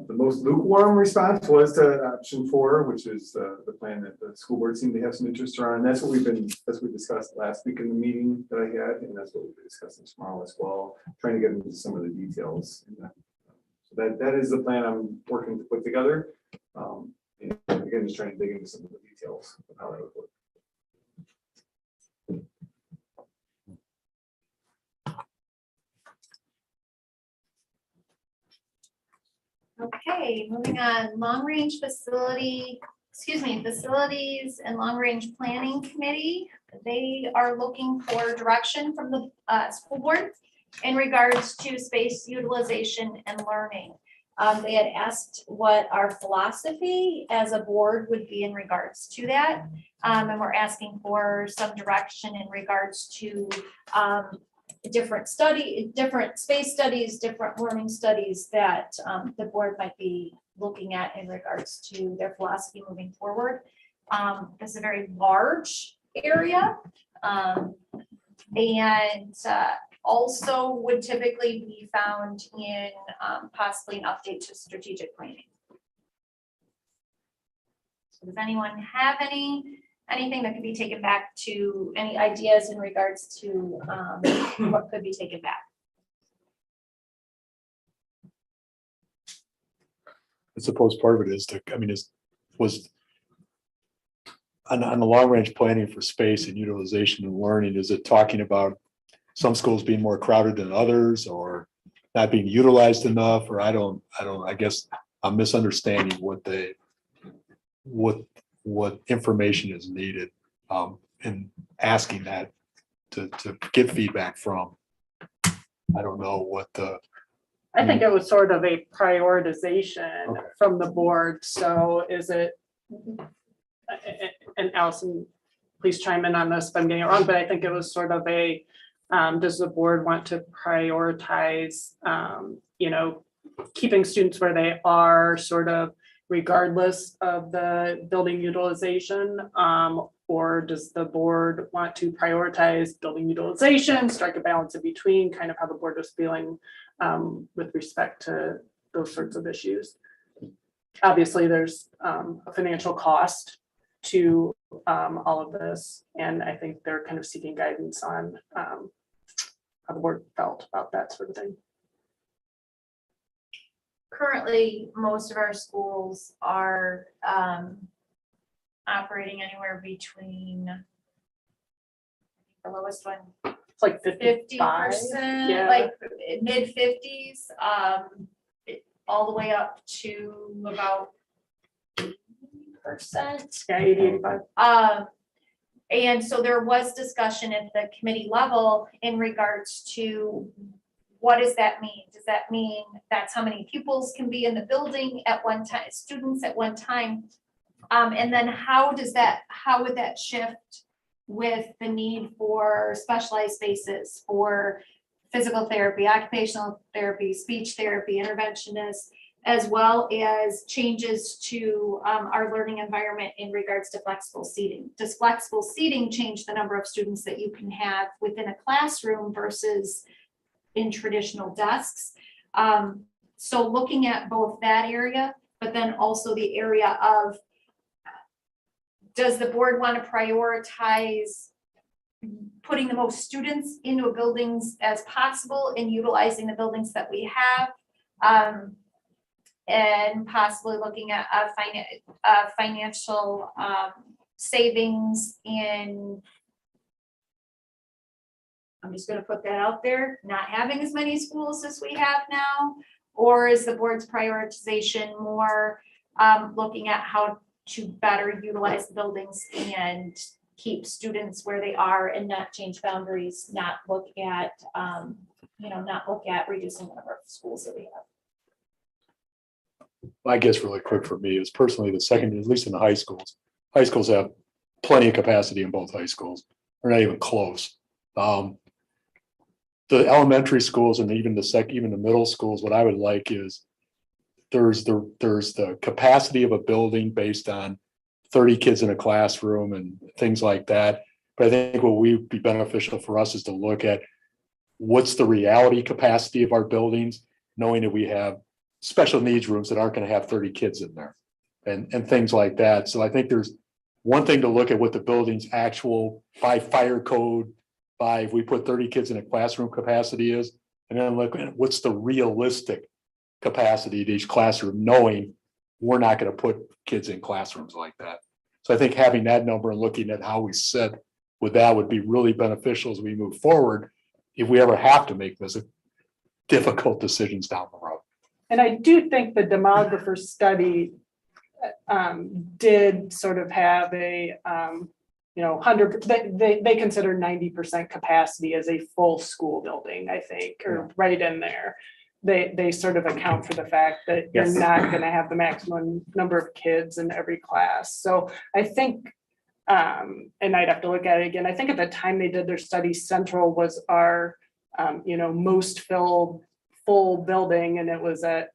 most lukewarm response was to option 4, which is the plan that the school board seemed to have some interest around. And that's what we discussed last week in the meeting that I had, and that's what we'll be discussing tomorrow as well, trying to get into some of the details. So that is the plan I'm working to put together. And again, just trying to dig into some of the details of how that would work. Okay, moving on, facilities and long-range planning committee. They are looking for direction from the school board in regards to space utilization and learning. They had asked what our philosophy as a board would be in regards to that. And we're asking for some direction in regards to different space studies, different learning studies that the board might be looking at in regards to their philosophy moving forward. It's a very large area. And also would typically be found in possibly an update to strategic planning. So does anyone have anything that could be taken back to, any ideas in regards to what could be taken back? I suppose part of it is was on the long range planning for space and utilization and learning, is it talking about some schools being more crowded than others or not being utilized enough? Or I guess I'm misunderstanding what information is needed and asking that to get feedback from. I don't know what I think it was sort of a prioritization from the board. So is it, and Allison, please chime in on this if I'm getting it wrong, but I think it was sort of a, does the board want to prioritize, keeping students where they are sort of regardless of the building utilization? Or does the board want to prioritize building utilization, strike a balance in between, kind of how the board was feeling with respect to those sorts of issues? Obviously, there's a financial cost to all of this, and I think they're kind of seeking guidance on how the board felt about that sort of thing. Currently, most of our schools are operating anywhere between, the lowest one, It's like 50%, yeah. like mid-50s, all the way up to about 80%. Yeah, 80-85. And so there was discussion at the committee level in regards to what does that mean? Does that mean that's how many pupils can be in the building at one time, students at one time? And then how would that shift with the need for specialized spaces for physical therapy, occupational therapy, speech therapy, interventionists, as well as changes to our learning environment in regards to flexible seating? Does flexible seating change the number of students that you can have within a classroom versus in traditional desks? So looking at both that area, but then also the area of, does the board want to prioritize putting the most students into buildings as possible and utilizing the buildings that we have? And possibly looking at financial savings in I'm just gonna put that out there, not having as many schools as we have now? Or is the board's prioritization more looking at how to better utilize the buildings and keep students where they are and not change boundaries, not look at, not look at reducing the number of schools that we have? I guess really quick for me is personally the second, at least in the high schools. High schools have plenty of capacity in both high schools. They're not even close. The elementary schools and even even the middle schools, what I would like is there's the capacity of a building based on 30 kids in a classroom and things like that. But I think what would be beneficial for us is to look at what's the reality capacity of our buildings, knowing that we have special needs rooms that aren't going to have 30 kids in there and things like that. So I think there's one thing to look at what the building's actual by fire code, by if we put 30 kids in a classroom capacity is, and then look at what's the realistic capacity of each classroom, knowing we're not going to put kids in classrooms like that. So I think having that number and looking at how we sit with that would be really beneficial as we move forward, if we ever have to make this difficult decisions down the road. And I do think the demographer study did sort of have a, 100, they consider 90% capacity as a full school building, I think, or right in there. They sort of account for the fact that you're not going to have the maximum number of kids in every class. So I think, and I'd have to look at it again, I think at the time they did their study, Central was our, most filled full building, and it was at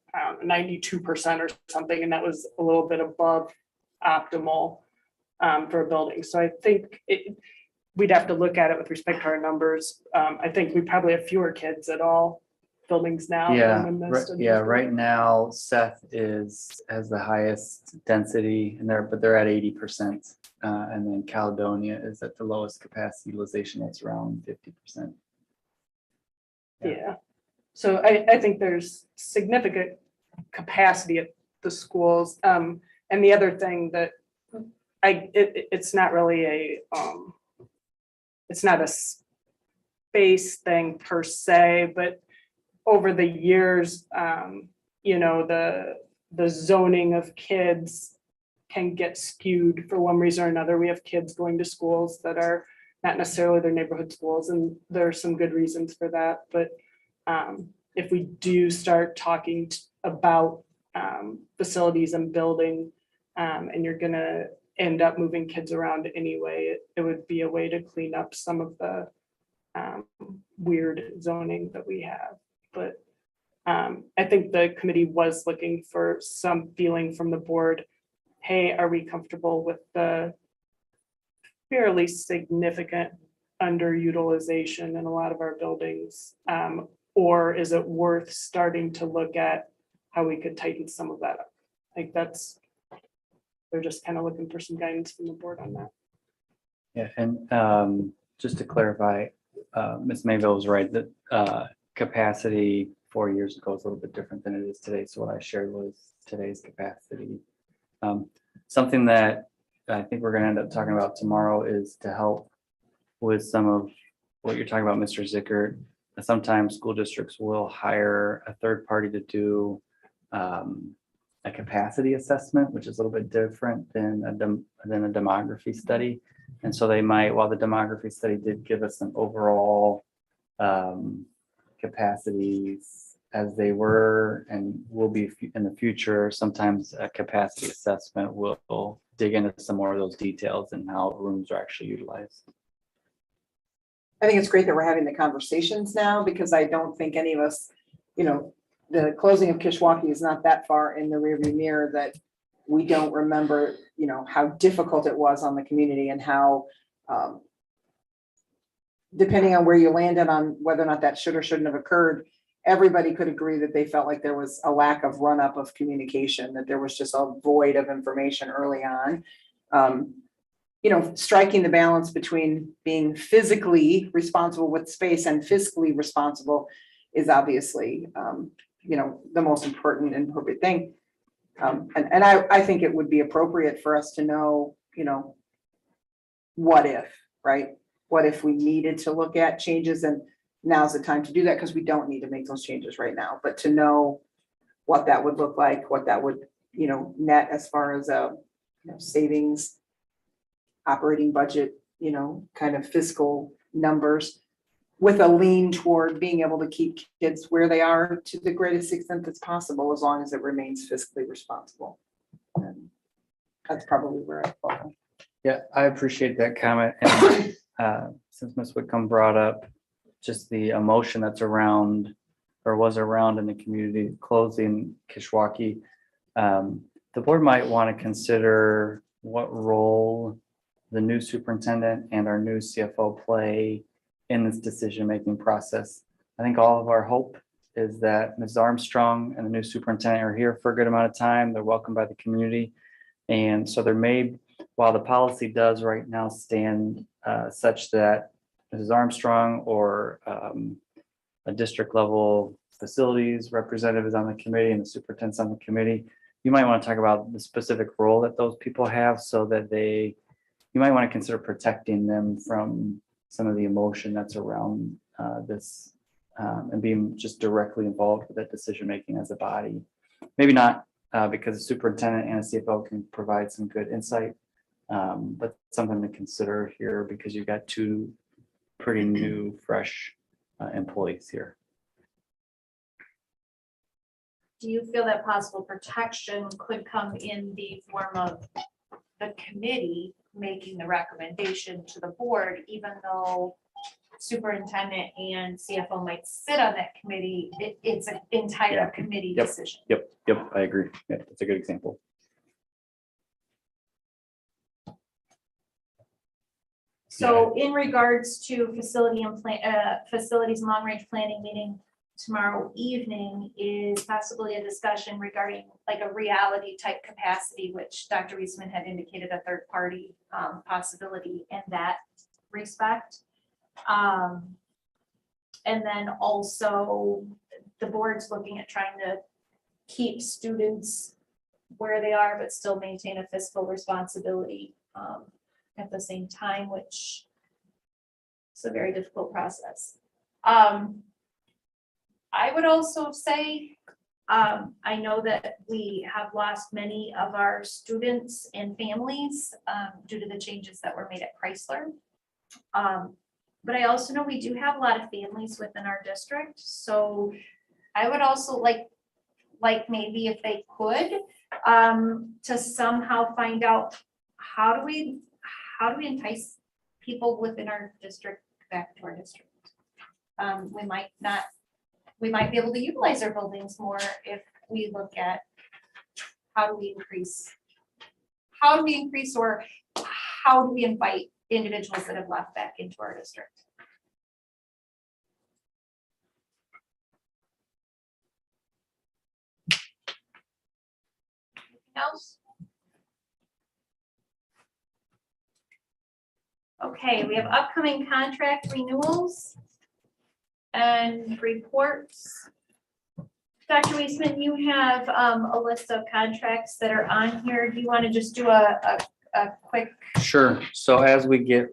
92% or something, and that was a little bit above optimal for a building. So I think we'd have to look at it with respect to our numbers. I think we probably have fewer kids at all buildings now. Right now Seth has the highest density in there, but they're at 80%. And then Caledonia is at the lowest capacity utilization. It's around 50%. Yeah. So I think there's significant capacity at the schools. And the other thing that it's not really it's not a space thing per se, but over the years, the zoning of kids can get skewed for one reason or another. We have kids going to schools that are not necessarily their neighborhood schools, and there are some good reasons for that. But if we do start talking about facilities and building, and you're gonna end up moving kids around anyway, it would be a way to clean up some of the weird zoning that we have. But I think the committee was looking for some feeling from the board. Hey, are we comfortable with the fairly significant underutilization in a lot of our buildings? Or is it worth starting to look at how we could tighten some of that up? Like they're just kind of looking for some guidance from the board on that. Yeah, and just to clarify, Ms. Mayville was right that capacity 4 years ago is a little bit different than it is today. So what I shared was today's capacity. Something that I think we're going to end up talking about tomorrow is to help with some of what you're talking about, Mr. Zickert. Sometimes school districts will hire a third party to do a capacity assessment, which is a little bit different than a demography study. And so they might, while the demography study did give us an overall capacities as they were and will be in the future, sometimes a capacity assessment will dig into some more of those details and how rooms are actually utilized. I think it's great that we're having the conversations now, because I don't think any of us, the closing of Kishwaukee is not that far in the rearview mirror that we don't remember, how difficult it was on the community and how, depending on where you landed on whether or not that should or shouldn't have occurred, everybody could agree that they felt like there was a lack of run-up of communication, that there was just a void of information early on. Striking the balance between being physically responsible with space and fiscally responsible is obviously, the most important and appropriate thing. And I think it would be appropriate for us to know, what if, right? what if we needed to look at changes, and now's the time to do that, because we don't need to make those changes right now, but to know what that would look like, what that would, net as far as, savings, operating budget, kind of fiscal numbers, with a lean toward being able to keep kids where they are to the greatest extent that's possible, as long as it remains fiscally responsible. And that's probably where I fall. Yeah, I appreciate that comment. And since Ms. Whitcomb brought up just the emotion that's around or was around in the community closing Kishwaukee, the board might want to consider what role the new superintendent and our new CFO play in this decision-making process. I think all of our hope is that Ms. Armstrong and the new superintendent are here for a good amount of time. They're welcomed by the community. And so there may, while the policy does right now stand such that Mrs. Armstrong or a district level facilities representative is on the committee and the superintendent's on the committee, you might want to talk about the specific role that those people have, so that you might want to consider protecting them from some of the emotion that's around this and being just directly involved with that decision-making as a body. Maybe not because the superintendent and a CFO can provide some good insight, but something to consider here because you've got two pretty new, fresh employees here. Do you feel that possible protection could come in the form of the committee making the recommendation to the board, even though superintendent and CFO might sit on that committee? It's an entire committee decision. Yep, I agree. Yeah, that's a good example. So in regards to facilities long-range planning meeting tomorrow evening is possibly a discussion regarding like a reality type capacity, which Dr. Wiesman had indicated a third party possibility in that respect. And then also the board's looking at trying to keep students where they are, but still maintain a fiscal responsibility at the same time, which is a very difficult process. I would also say, I know that we have lost many of our students and families due to the changes that were made at Chrysler. But I also know we do have a lot of families within our district. So I would also like maybe if they could, to somehow find out how do we entice people within our district back to our district. We might be able to utilize our buildings more if we look at how do we increase or how do we invite individuals that have left back into our district. Anything else? Okay, we have upcoming contract renewals and reports. Dr. Wiesman, you have a list of contracts that are on here. Do you want to just do a quick? Sure. So as we get,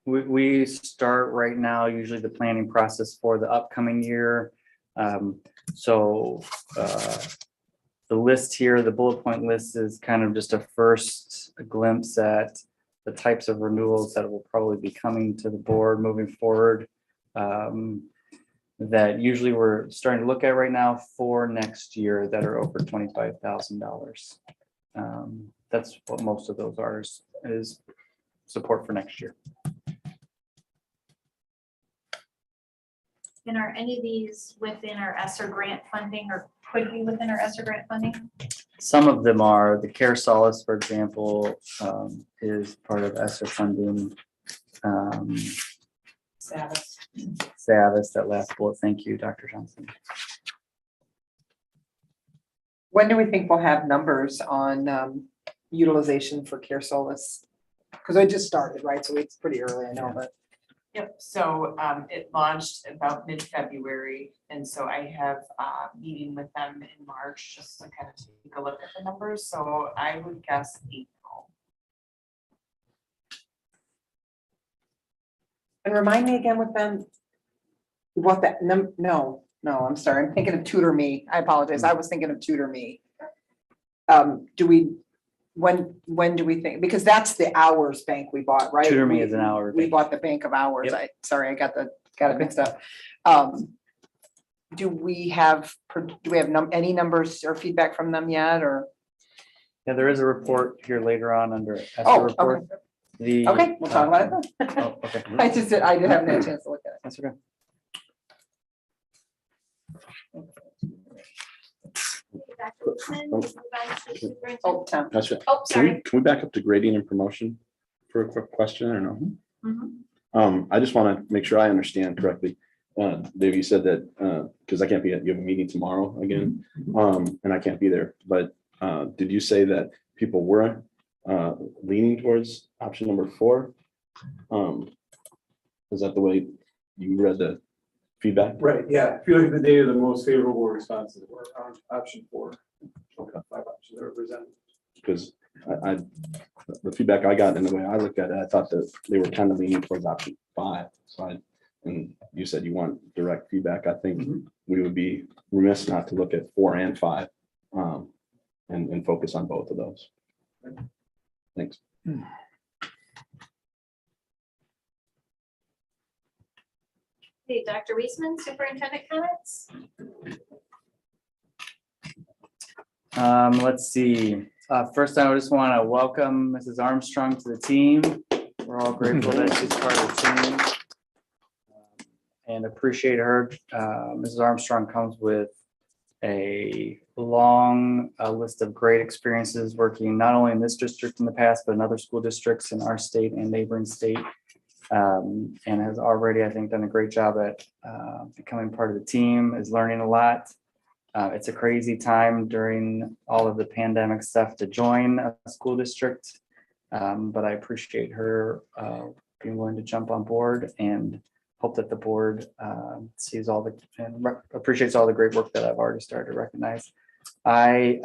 we start right now, usually the planning process for the upcoming year. So the list here, the bullet point list is kind of just a first glimpse at the types of renewals that will probably be coming to the board moving forward. That usually we're starting to look at right now for next year that are over $25,000. That's what most of those are, is support for next year. And are any of these within our ESSER grant funding or could be within our ESSER grant funding? Some of them are. The Care Solace, for example, is part of ESSER funding. Savvis, that last bullet. Thank you, Dr. Johnson. When do we think we'll have numbers on utilization for Care Solace? Because I just started, right? So it's pretty early, I know, but. Yep, so it launched about mid-February, and so I have a meeting with them in March just to kind of take a look at the numbers. So I would guess April. And remind me again with them. What that, no, I'm sorry, I'm thinking of Tutor Me. I apologize. I was thinking of Tutor Me. Do we, when do we think, because that's the hours bank we bought, right? Tutor Me is an hour We bank. bought the bank of hours. Yep. Sorry, I got it mixed up. Do we have any numbers or feedback from them yet, or? Yeah, there is a report here later on under ESSER Oh, report. The, Okay, we'll talk about it then. Oh, okay. I didn't have a chance to look at it. That's okay. Dr. Whitman, we'll move on to superintendent. Oh, Tom. That's right. Oh, sorry. Can we back up to grading and promotion for a quick question or no? Mhm. I just want to make sure I understand correctly. Dave, you said that, because I can't be at, you have a meeting tomorrow again, and I can't be there, but did you say that people were leaning towards option number 4? Is that the way you read the feedback? Right, yeah. If you look at the data, the most favorable responses were on option 4. Okay. 5 options that were presented. Because the feedback I got and the way I looked at it, I thought that they were kind of leaning towards option 5. So and you said you want direct feedback. I think we would be remiss not to look at 4 and 5 and focus on both of those. Thanks. Okay, Dr. Weisman, superintendent comments? Let's see. First, I just want to welcome Mrs. Armstrong to the team. We're all grateful that she's part of the team and appreciate her. Mrs. Armstrong comes with a long list of great experiences working not only in this district in the past, but in other school districts in our state and neighboring state. And has already, I think, done a great job at becoming part of the team, is learning a lot. It's a crazy time during all of the pandemic stuff to join a school district. But I appreciate her being willing to jump on board and hope that the board sees all the and appreciates all the great work that I've already started to recognize. I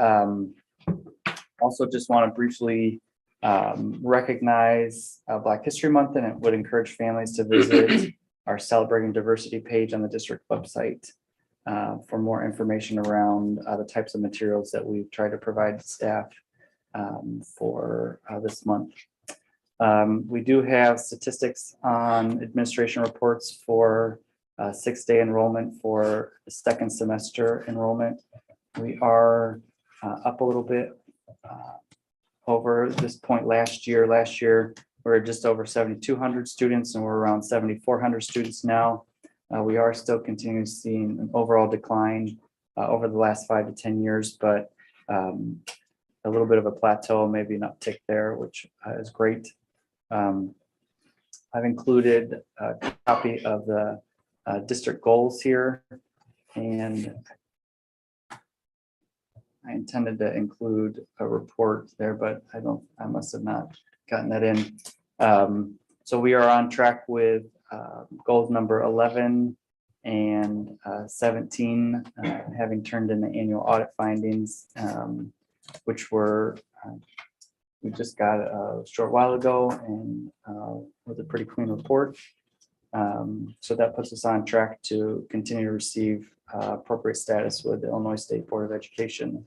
also just want to briefly recognize Black History Month, and it would encourage families to visit our Celebrating Diversity page on the district website for more information around the types of materials that we've tried to provide to staff for this month. We do have statistics on administration reports for 6-day enrollment for the second semester enrollment. We are up a little bit over this point last year. Last year, we were just over 7,200 students and we're around 7,400 students now. We are still continuing to see an overall decline over the last 5 to 10 years, but a little bit of a plateau, maybe an uptick there, which is great. I've included a copy of the district goals here, and I intended to include a report there, but I must have not gotten that in. So we are on track with goals number 11 and 17, having turned in the annual audit findings, which were we just got a short while ago, and was a pretty clean report. So that puts us on track to continue to receive appropriate status with the Illinois State Board of Education.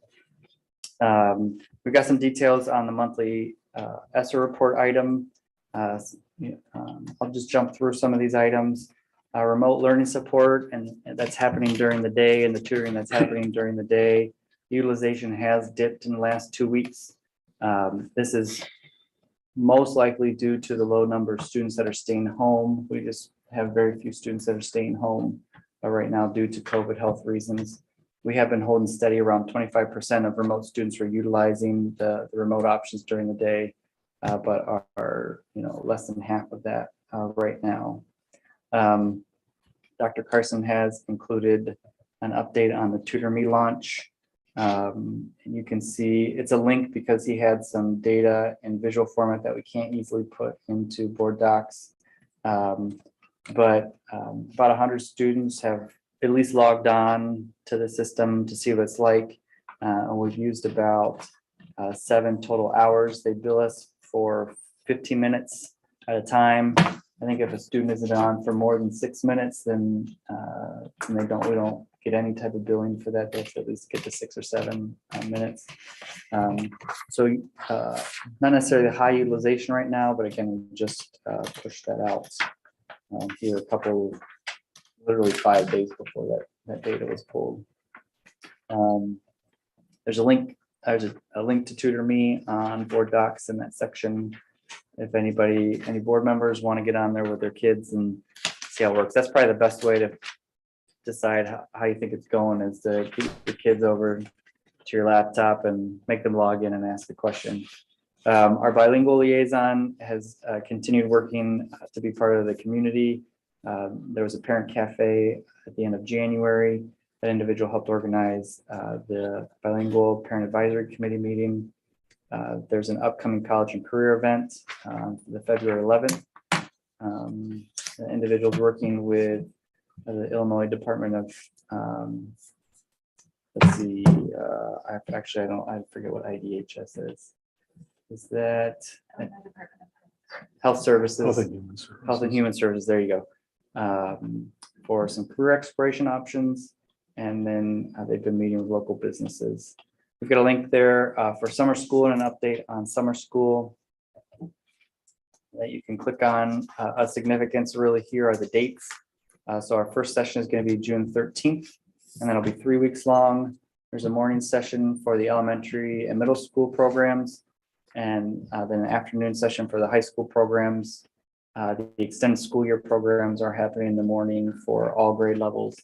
We've got some details on the monthly ESSER report item. I'll just jump through some of these items. Remote learning support, and that's happening during the day, and the tutoring that's happening during the day. Utilization has dipped in the last 2 weeks. This is most likely due to the low number of students that are staying home. We just have very few students that are staying home right now due to COVID health reasons. We have been holding steady around 25% of remote students who are utilizing the remote options during the day, but are less than half of that right now. Dr. Carson has included an update on the Tutor Me launch. And you can see it's a link because he had some data in visual format that we can't easily put into board docs. But about 100 students have at least logged on to the system to see what it's like. We've used about 7 total hours. They bill us for 15 minutes at a time. I think if a student isn't on for more than 6 minutes, then we don't get any type of billing for that. They have to at least get to 6 or 7 minutes. So not necessarily high utilization right now, but again, we just push that out here literally 5 days before that data was pulled. There's a link to Tutor Me on board docs in that section. If any board members want to get on there with their kids and see how it works, that's probably the best way to decide how you think it's going, is to keep your kids over to your laptop and make them log in and ask a question. Our bilingual liaison has continued working to be part of the community. There was a parent cafe at the end of January. That individual helped organize the bilingual parent advisory committee meeting. There's an upcoming college and career event, the February 11th. The individual's working with the Illinois Department of, let's see, I forget what IDHS is. Is that Health Services? Health and Human Services, there you go. For some career exploration options. And then they've been meeting with local businesses. We've got a link there for summer school and an update on summer school that you can click on. Of significance really here are the dates. So our first session is going to be June 13th, and then it'll be 3 weeks long. There's a morning session for the elementary and middle school programs, and then an afternoon session for the high school programs. The extended school year programs are happening in the morning for all grade levels.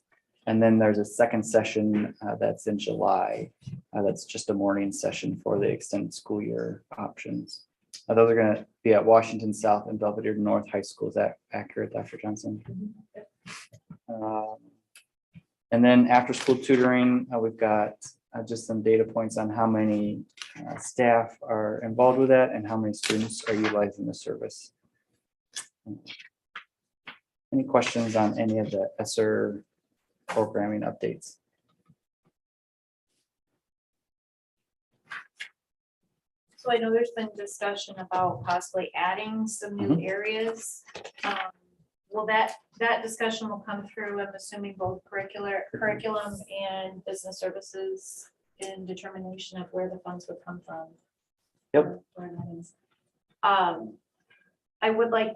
And then there's a second session that's in July. That's just a morning session for the extended school year options. Those are going to be at Washington South and Belvedere North High School. Is that accurate, Dr. Johnson? And then after school tutoring, we've got just some data points on how many staff are involved with that and how many students are utilizing the service. Any questions on any of the ESSER programming updates? So I know there's been discussion about possibly adding some new areas. Will that discussion will come through, I'm assuming, both curriculum and business services in determination of where the funds would come from? Yep. I would like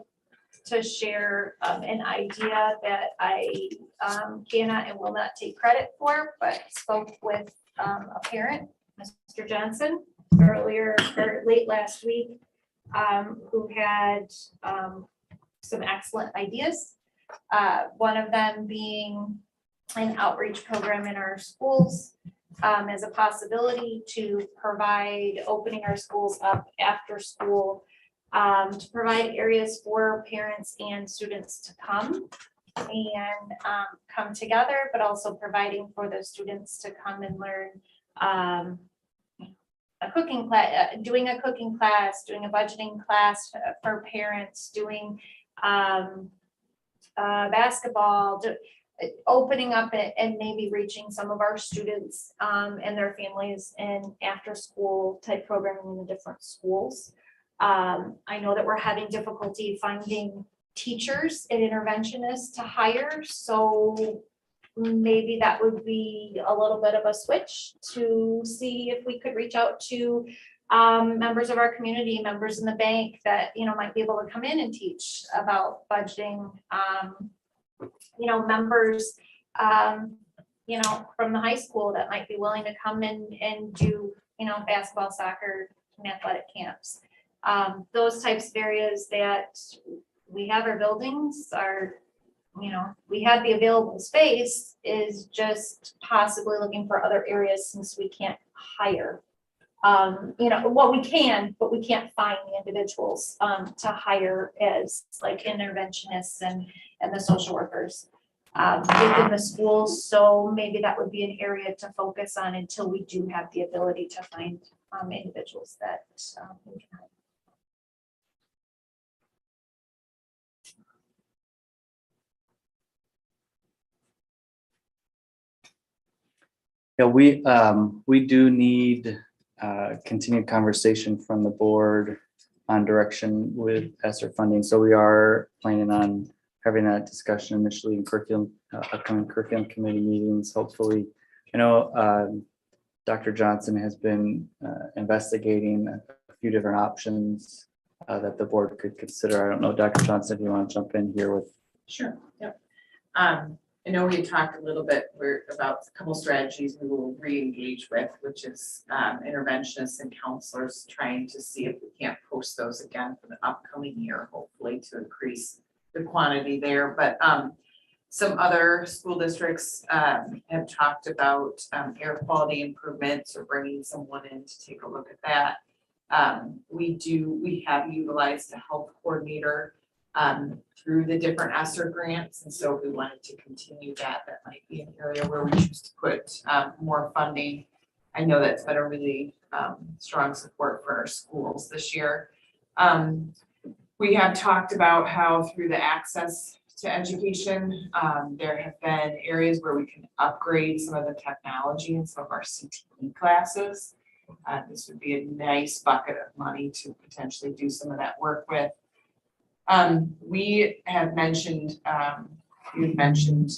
to share an idea that I cannot and will not take credit for, but spoke with a parent, Mr. Johnson, earlier or late last week, who had some excellent ideas. One of them being an outreach program in our schools as a possibility to provide opening our schools up after school, to provide areas for parents and students to come and come together, but also providing for the students to come and learn a cooking class, doing a cooking class, doing a budgeting class for parents, doing basketball, opening up and maybe reaching some of our students and their families in after school type programming in the different schools. I know that we're having difficulty finding teachers and interventionists to hire, so maybe that would be a little bit of a switch to see if we could reach out to members of our community, members in the bank that, might be able to come in and teach about budgeting, members, from the high school that might be willing to come in and do, basketball, soccer, and athletic camps. Those types of areas that we have our buildings are, we have the available space, is just possibly looking for other areas since we can't hire. We can, but we can't find the individuals to hire as like interventionists and the social workers within the schools. So maybe that would be an area to focus on until we do have the ability to find individuals that we can hire. Yeah, we do need continued conversation from the board on direction with ESSER funding. So we are planning on having that discussion initially in curriculum, upcoming curriculum committee meetings, hopefully. I know Dr. Johnson has been investigating a few different options that the board could consider. I don't know, Dr. Johnson, if you want to jump in here with. Sure, yep. I know we had talked a little bit about a couple strategies we will re-engage with, which is interventionists and counselors, trying to see if we can't post those again for the upcoming year, hopefully to increase the quantity there. But some other school districts have talked about air quality improvements or bringing someone in to take a look at that. We have utilized a health coordinator through the different ESSER grants. And so if we wanted to continue that, that might be an area where we choose to put more funding. I know that's been a really strong support for our schools this year. We have talked about how through the access to education, there have been areas where we can upgrade some of the technology in some of our CTE classes. This would be a nice bucket of money to potentially do some of that work with. We have mentioned, you've mentioned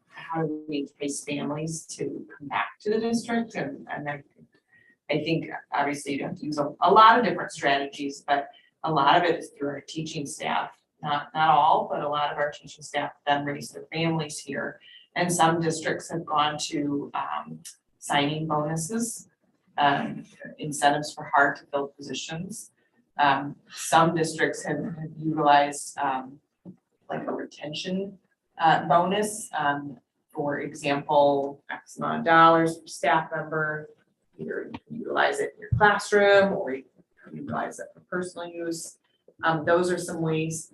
how do we entice families to come back to the district, and I think obviously you have to use a lot of different strategies, but a lot of it is through our teaching staff. Not all, but a lot of our teaching staff then raise their families here. And some districts have gone to signing bonuses, incentives for hard to fill positions. Some districts have utilized like a retention bonus. For example, X amount of dollars per staff member. Either you can utilize it in your classroom or you can utilize it for personal use. Those are some ways.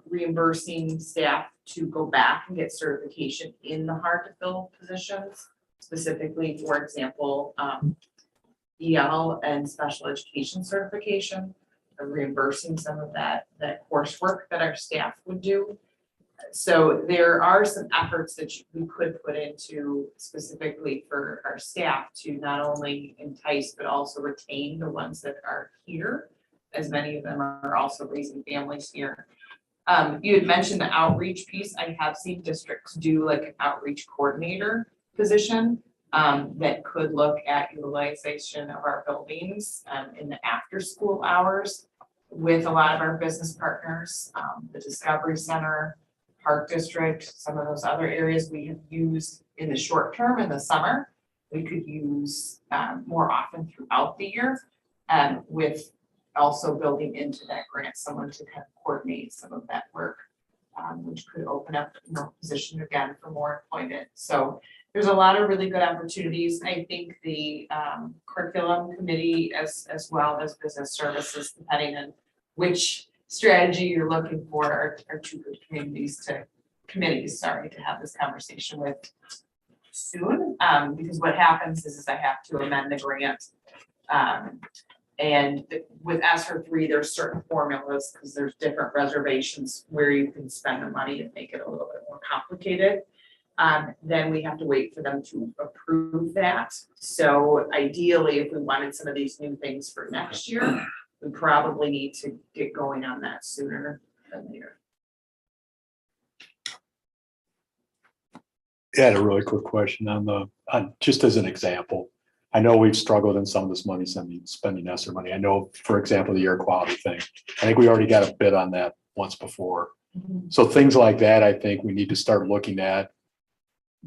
Reimbursing staff to go back and get certification in the hard to fill positions, specifically, for example, EL and special education certification, reimbursing some of that coursework that our staff would do. So there are some efforts that we could put into specifically for our staff to not only entice, but also retain the ones that are here, as many of them are also raising families here. You had mentioned the outreach piece. I have seen districts do like an outreach coordinator position that could look at utilization of our buildings in the after school hours with a lot of our business partners, the Discovery Center, Park District, some of those other areas we have used in the short term in the summer. We could use more often throughout the year with also building into that grant someone to kind of coordinate some of that work, which could open up more position again for more employment. So there's a lot of really good opportunities. I think the curriculum committee as well as business services, depending on which strategy you're looking for, are two good committees to have this conversation with soon. Because what happens is I have to amend the grant. And with ESSER 3, there's certain formulas because there's different reservations where you can spend the money to make it a little bit more complicated. Then we have to wait for them to approve that. So ideally, if we wanted some of these new things for next year, we probably need to get going on that sooner than later. I had a really quick question on just as an example. I know we've struggled in some of this money, spending ESSER money. I know, for example, the air quality thing. I think we already got a bid on that once before. Mm-hmm. So things like that, I think we need to start looking at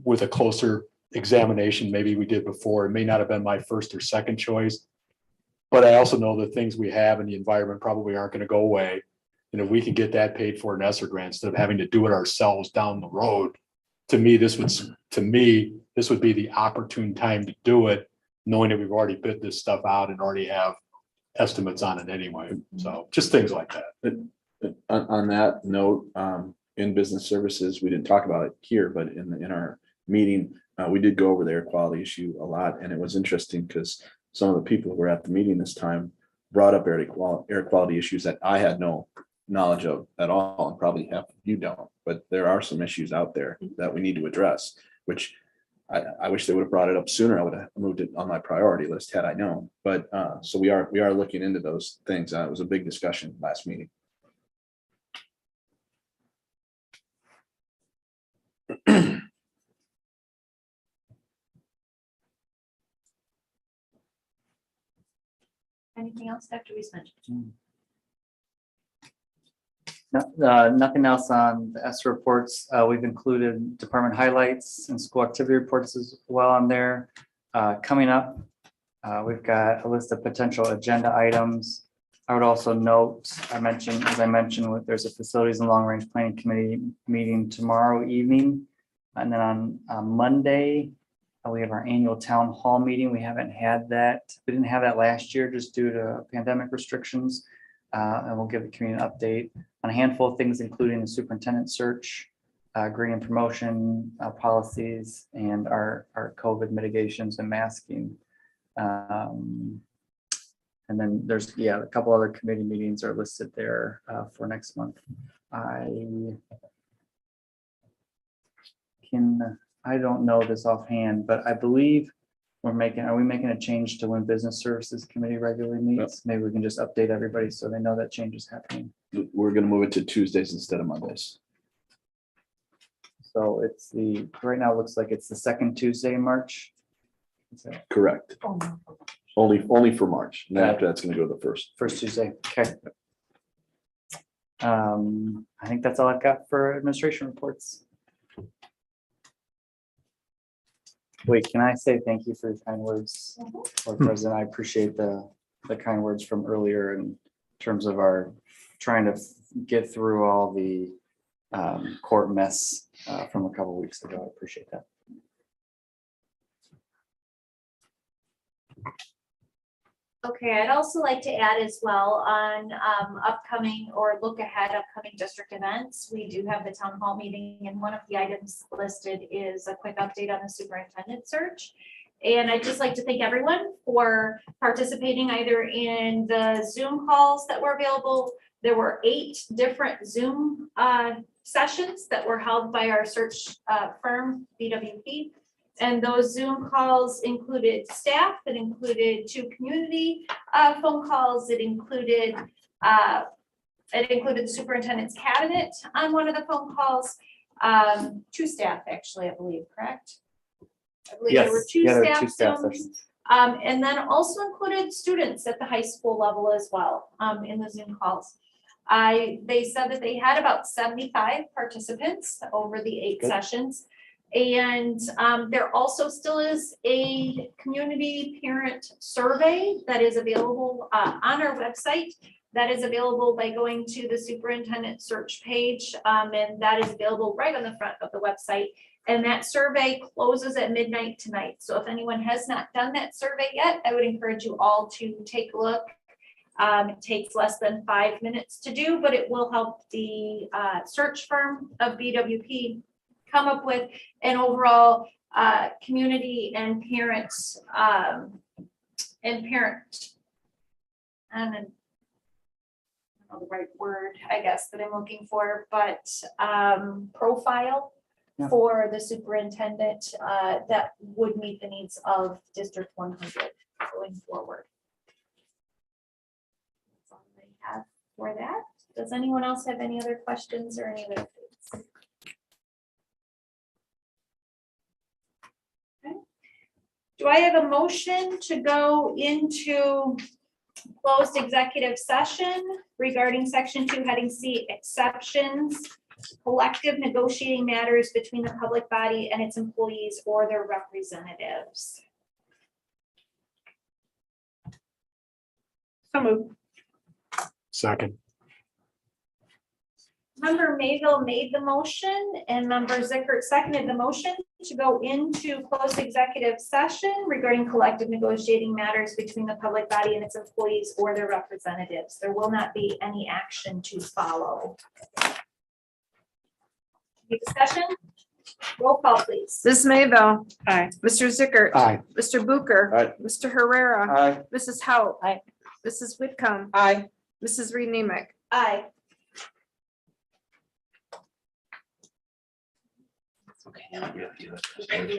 with a closer examination. Maybe we did before. It may not have been my first or second choice, but I also know the things we have in the environment probably aren't going to go away. And if we can get that paid for in ESSER grants instead of having to do it ourselves down the road, to me, this would be the opportune time to do it, knowing that we've already bid this stuff out and already have estimates on it anyway. So just things like that. On that note, in business services, we didn't talk about it here, but in our meeting, we did go over the air quality issue a lot. And it was interesting because some of the people who were at the meeting this time brought up air quality issues that I had no knowledge of at all, and probably half of you don't. But there are some issues out there that we need to address, which I wish they would have brought it up sooner. I would have moved it on my priority list had I known. But so we are looking into those things. It was a big discussion last meeting. Anything else, Dr. Weisman? Nothing else on the S reports. We've included department highlights and school activity reports as well on there. Coming up, we've got a list of potential agenda items. I would also note, as I mentioned, there's a facilities and long range planning committee meeting tomorrow evening. And then on Monday, we have our annual town hall meeting. We haven't had that. We didn't have that last year just due to pandemic restrictions. And we'll give the community an update on a handful of things, including the superintendent search, green and promotion policies, and our COVID mitigations and masking. And then there's, a couple other committee meetings are listed there for next month. I don't know this offhand, but I believe are we making a change to when business services committee regularly meets? Maybe we can just update everybody so they know that change is happening. We're going to move it to Tuesdays instead of Mondays. So right now it looks like it's the second Tuesday in March. Correct. Only for March. And then after that's going to go to the first Tuesday. Okay. I think that's all I've got for administration reports. Wait, can I say thank you for your kind words, Lord President? I appreciate the kind words from earlier in terms of our trying to get through all the court mess from a couple weeks ago. I appreciate that. Okay, I'd also like to add as well on upcoming or look ahead upcoming district events. We do have the town hall meeting, and one of the items listed is a quick update on the superintendent search. And I'd just like to thank everyone for participating either in the Zoom calls that were available. There were 8 different Zoom sessions that were held by our search firm, BWP. And those Zoom calls included staff, that included 2 community phone calls, it included the superintendent's cabinet on one of the phone calls, 2 staff actually, I believe, correct? I believe there were 2 staff Zooms. And then also included students at the high school level as well in the Zoom calls. They said that they had about 75 participants over the 8 sessions. And there also still is a community parent survey that is available on our website. That is available by going to the superintendent search page, and that is available right on the front of the website. And that survey closes at midnight tonight. So if anyone has not done that survey yet, I would encourage you all to take a look. It takes less than 5 minutes to do, but it will help the search firm of BWP come up with an overall community and parents and I don't know the right word, I guess, that I'm looking for, but profile for the superintendent that would meet the needs of District 100 going forward. That's all I have for that. Does anyone else have any other questions or any other things? Do I have a motion to go into closed executive session regarding section 2, heading C, exceptions, collective negotiating matters between the public body and its employees or their representatives? So moved. Second. Member Mayville made the motion and Member Zickert seconded the motion to go into closed executive session regarding collective negotiating matters between the public body and its employees or their representatives. There will not be any action to follow. Any discussion? Roll call, please. Ms. Mayville. Aye. Mr. Zickert. Aye. Mr. Bucher. Aye. Mr. Herrera. Aye. Mrs. Hauk. Aye. Mrs. Whitcomb. Aye. Mrs. Reed Nemick. Aye. Okay.